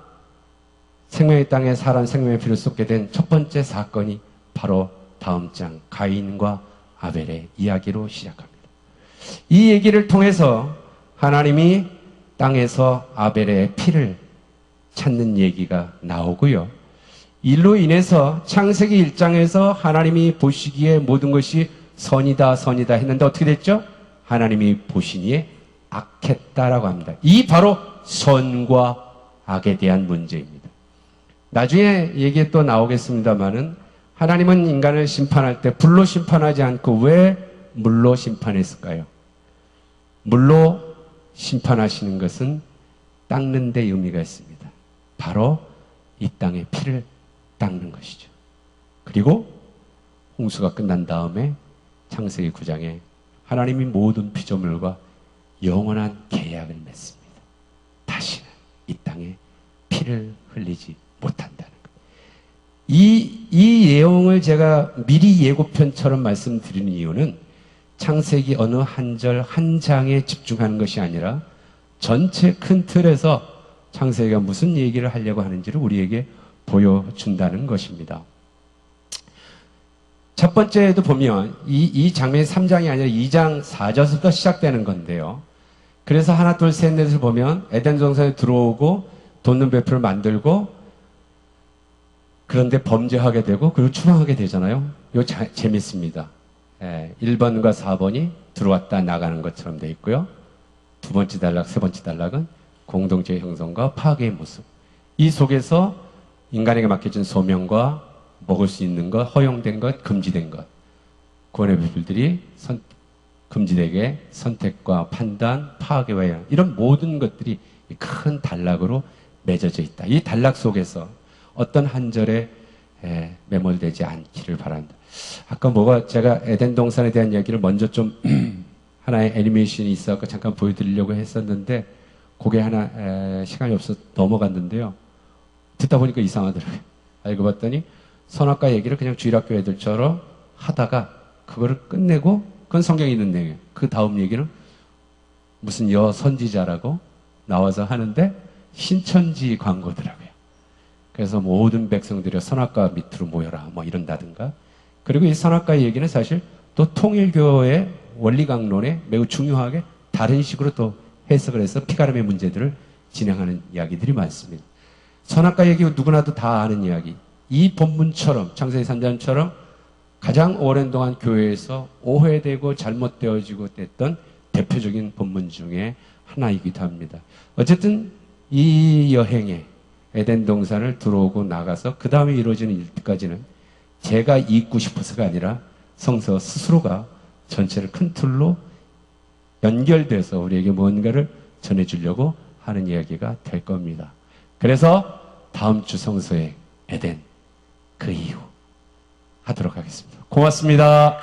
생명의 땅에 사람 생명의 피를 쏟게 된 첫 번째 사건이 바로 다음 장 가인과 아벨의 이야기로 시작합니다. 이 얘기를 통해서 하나님이 땅에서 아벨의 피를 찾는 얘기가 나오고요. 일로 인해서 창세기 1장에서 하나님이 보시기에 모든 것이 선이다 했는데 어떻게 됐죠? 하나님이 보시니에 악했다라고 합니다. 이 바로 선과 악에 대한 문제입니다. 나중에 얘기에 또 나오겠습니다만은 하나님은 인간을 심판할 때 불로 심판하지 않고 왜 물로 심판했을까요? 물로 심판하시는 것은 닦는 데 의미가 있습니다. 바로 이 땅의 피를 닦는 것이죠. 그리고 홍수가 끝난 다음에 창세기 9장에 하나님이 모든 피조물과 영원한 계약을 맺습니다. 다시는 이 땅에 피를 흘리지 못한다는 것. 이 내용을 제가 미리 예고편처럼 말씀드리는 이유는 창세기 어느 한 절 한 장에 집중하는 것이 아니라 전체 큰 틀에서 창세기가 무슨 얘기를 하려고 하는지를 우리에게 보여준다는 것입니다. 첫 번째에도 보면 이 장면이 3장이 아니라 2장 4절부터 시작되는 건데요. 그래서 하나, 둘, 셋, 넷을 보면 에덴 동산에 들어오고 돋는 배풀을 만들고 그런데 범죄하게 되고 그리고 추방하게 되잖아요. 이거 재밌습니다. 1번과 4번이 들어왔다 나가는 것처럼 되어 있고요. 두 번째 단락, 세 번째 단락은 공동체 형성과 파괴의 모습. 이 속에서 인간에게 맡겨진 소명과 먹을 수 있는 것, 허용된 것, 금지된 것. 구원의 배필들이 금지되게 선택과 판단, 파괴와 이런 모든 것들이 큰 단락으로 맺어져 있다. 이 단락 속에서 어떤 한 절에 매몰되지 않기를 바란다. 아까 제가 에덴 동산에 대한 이야기를 먼저 좀 하나의 애니메이션이 있어서 잠깐 보여드리려고 했었는데 그게 하나 시간이 없어서 넘어갔는데요. 듣다 보니까 이상하더라고요. 알고 봤더니 선악과 얘기를 그냥 주일학교 애들처럼 하다가 그거를 끝내고 그건 성경에 있는 내용이에요. 그 다음 얘기는 무슨 선지자라고 나와서 하는데 신천지 광고더라고요. 그래서 모든 백성들이 선악과 밑으로 모여라 뭐 이런다든가. 그리고 이 선악과 얘기는 사실 또 통일교의 원리 강론에 매우 중요하게 다른 식으로 또 해석을 해서 피가름의 문제들을 진행하는 이야기들이 많습니다. 선악과 얘기 누구나도 다 아는 이야기. 이 본문처럼 창세기 3장처럼 가장 오랜 동안 교회에서 오해되고 잘못되어지고 됐던 대표적인 본문 중에 하나이기도 합니다. 어쨌든 이 여행에 에덴 동산을 들어오고 나가서 그 다음에 이루어지는 일까지는 제가 잇고 싶어서가 아니라 성서 스스로가 전체를 큰 틀로 연결돼서 우리에게 뭔가를 전해주려고 하는 이야기가 될 겁니다. 그래서 다음 주 성서의 에덴 그 이후 하도록 하겠습니다. 고맙습니다.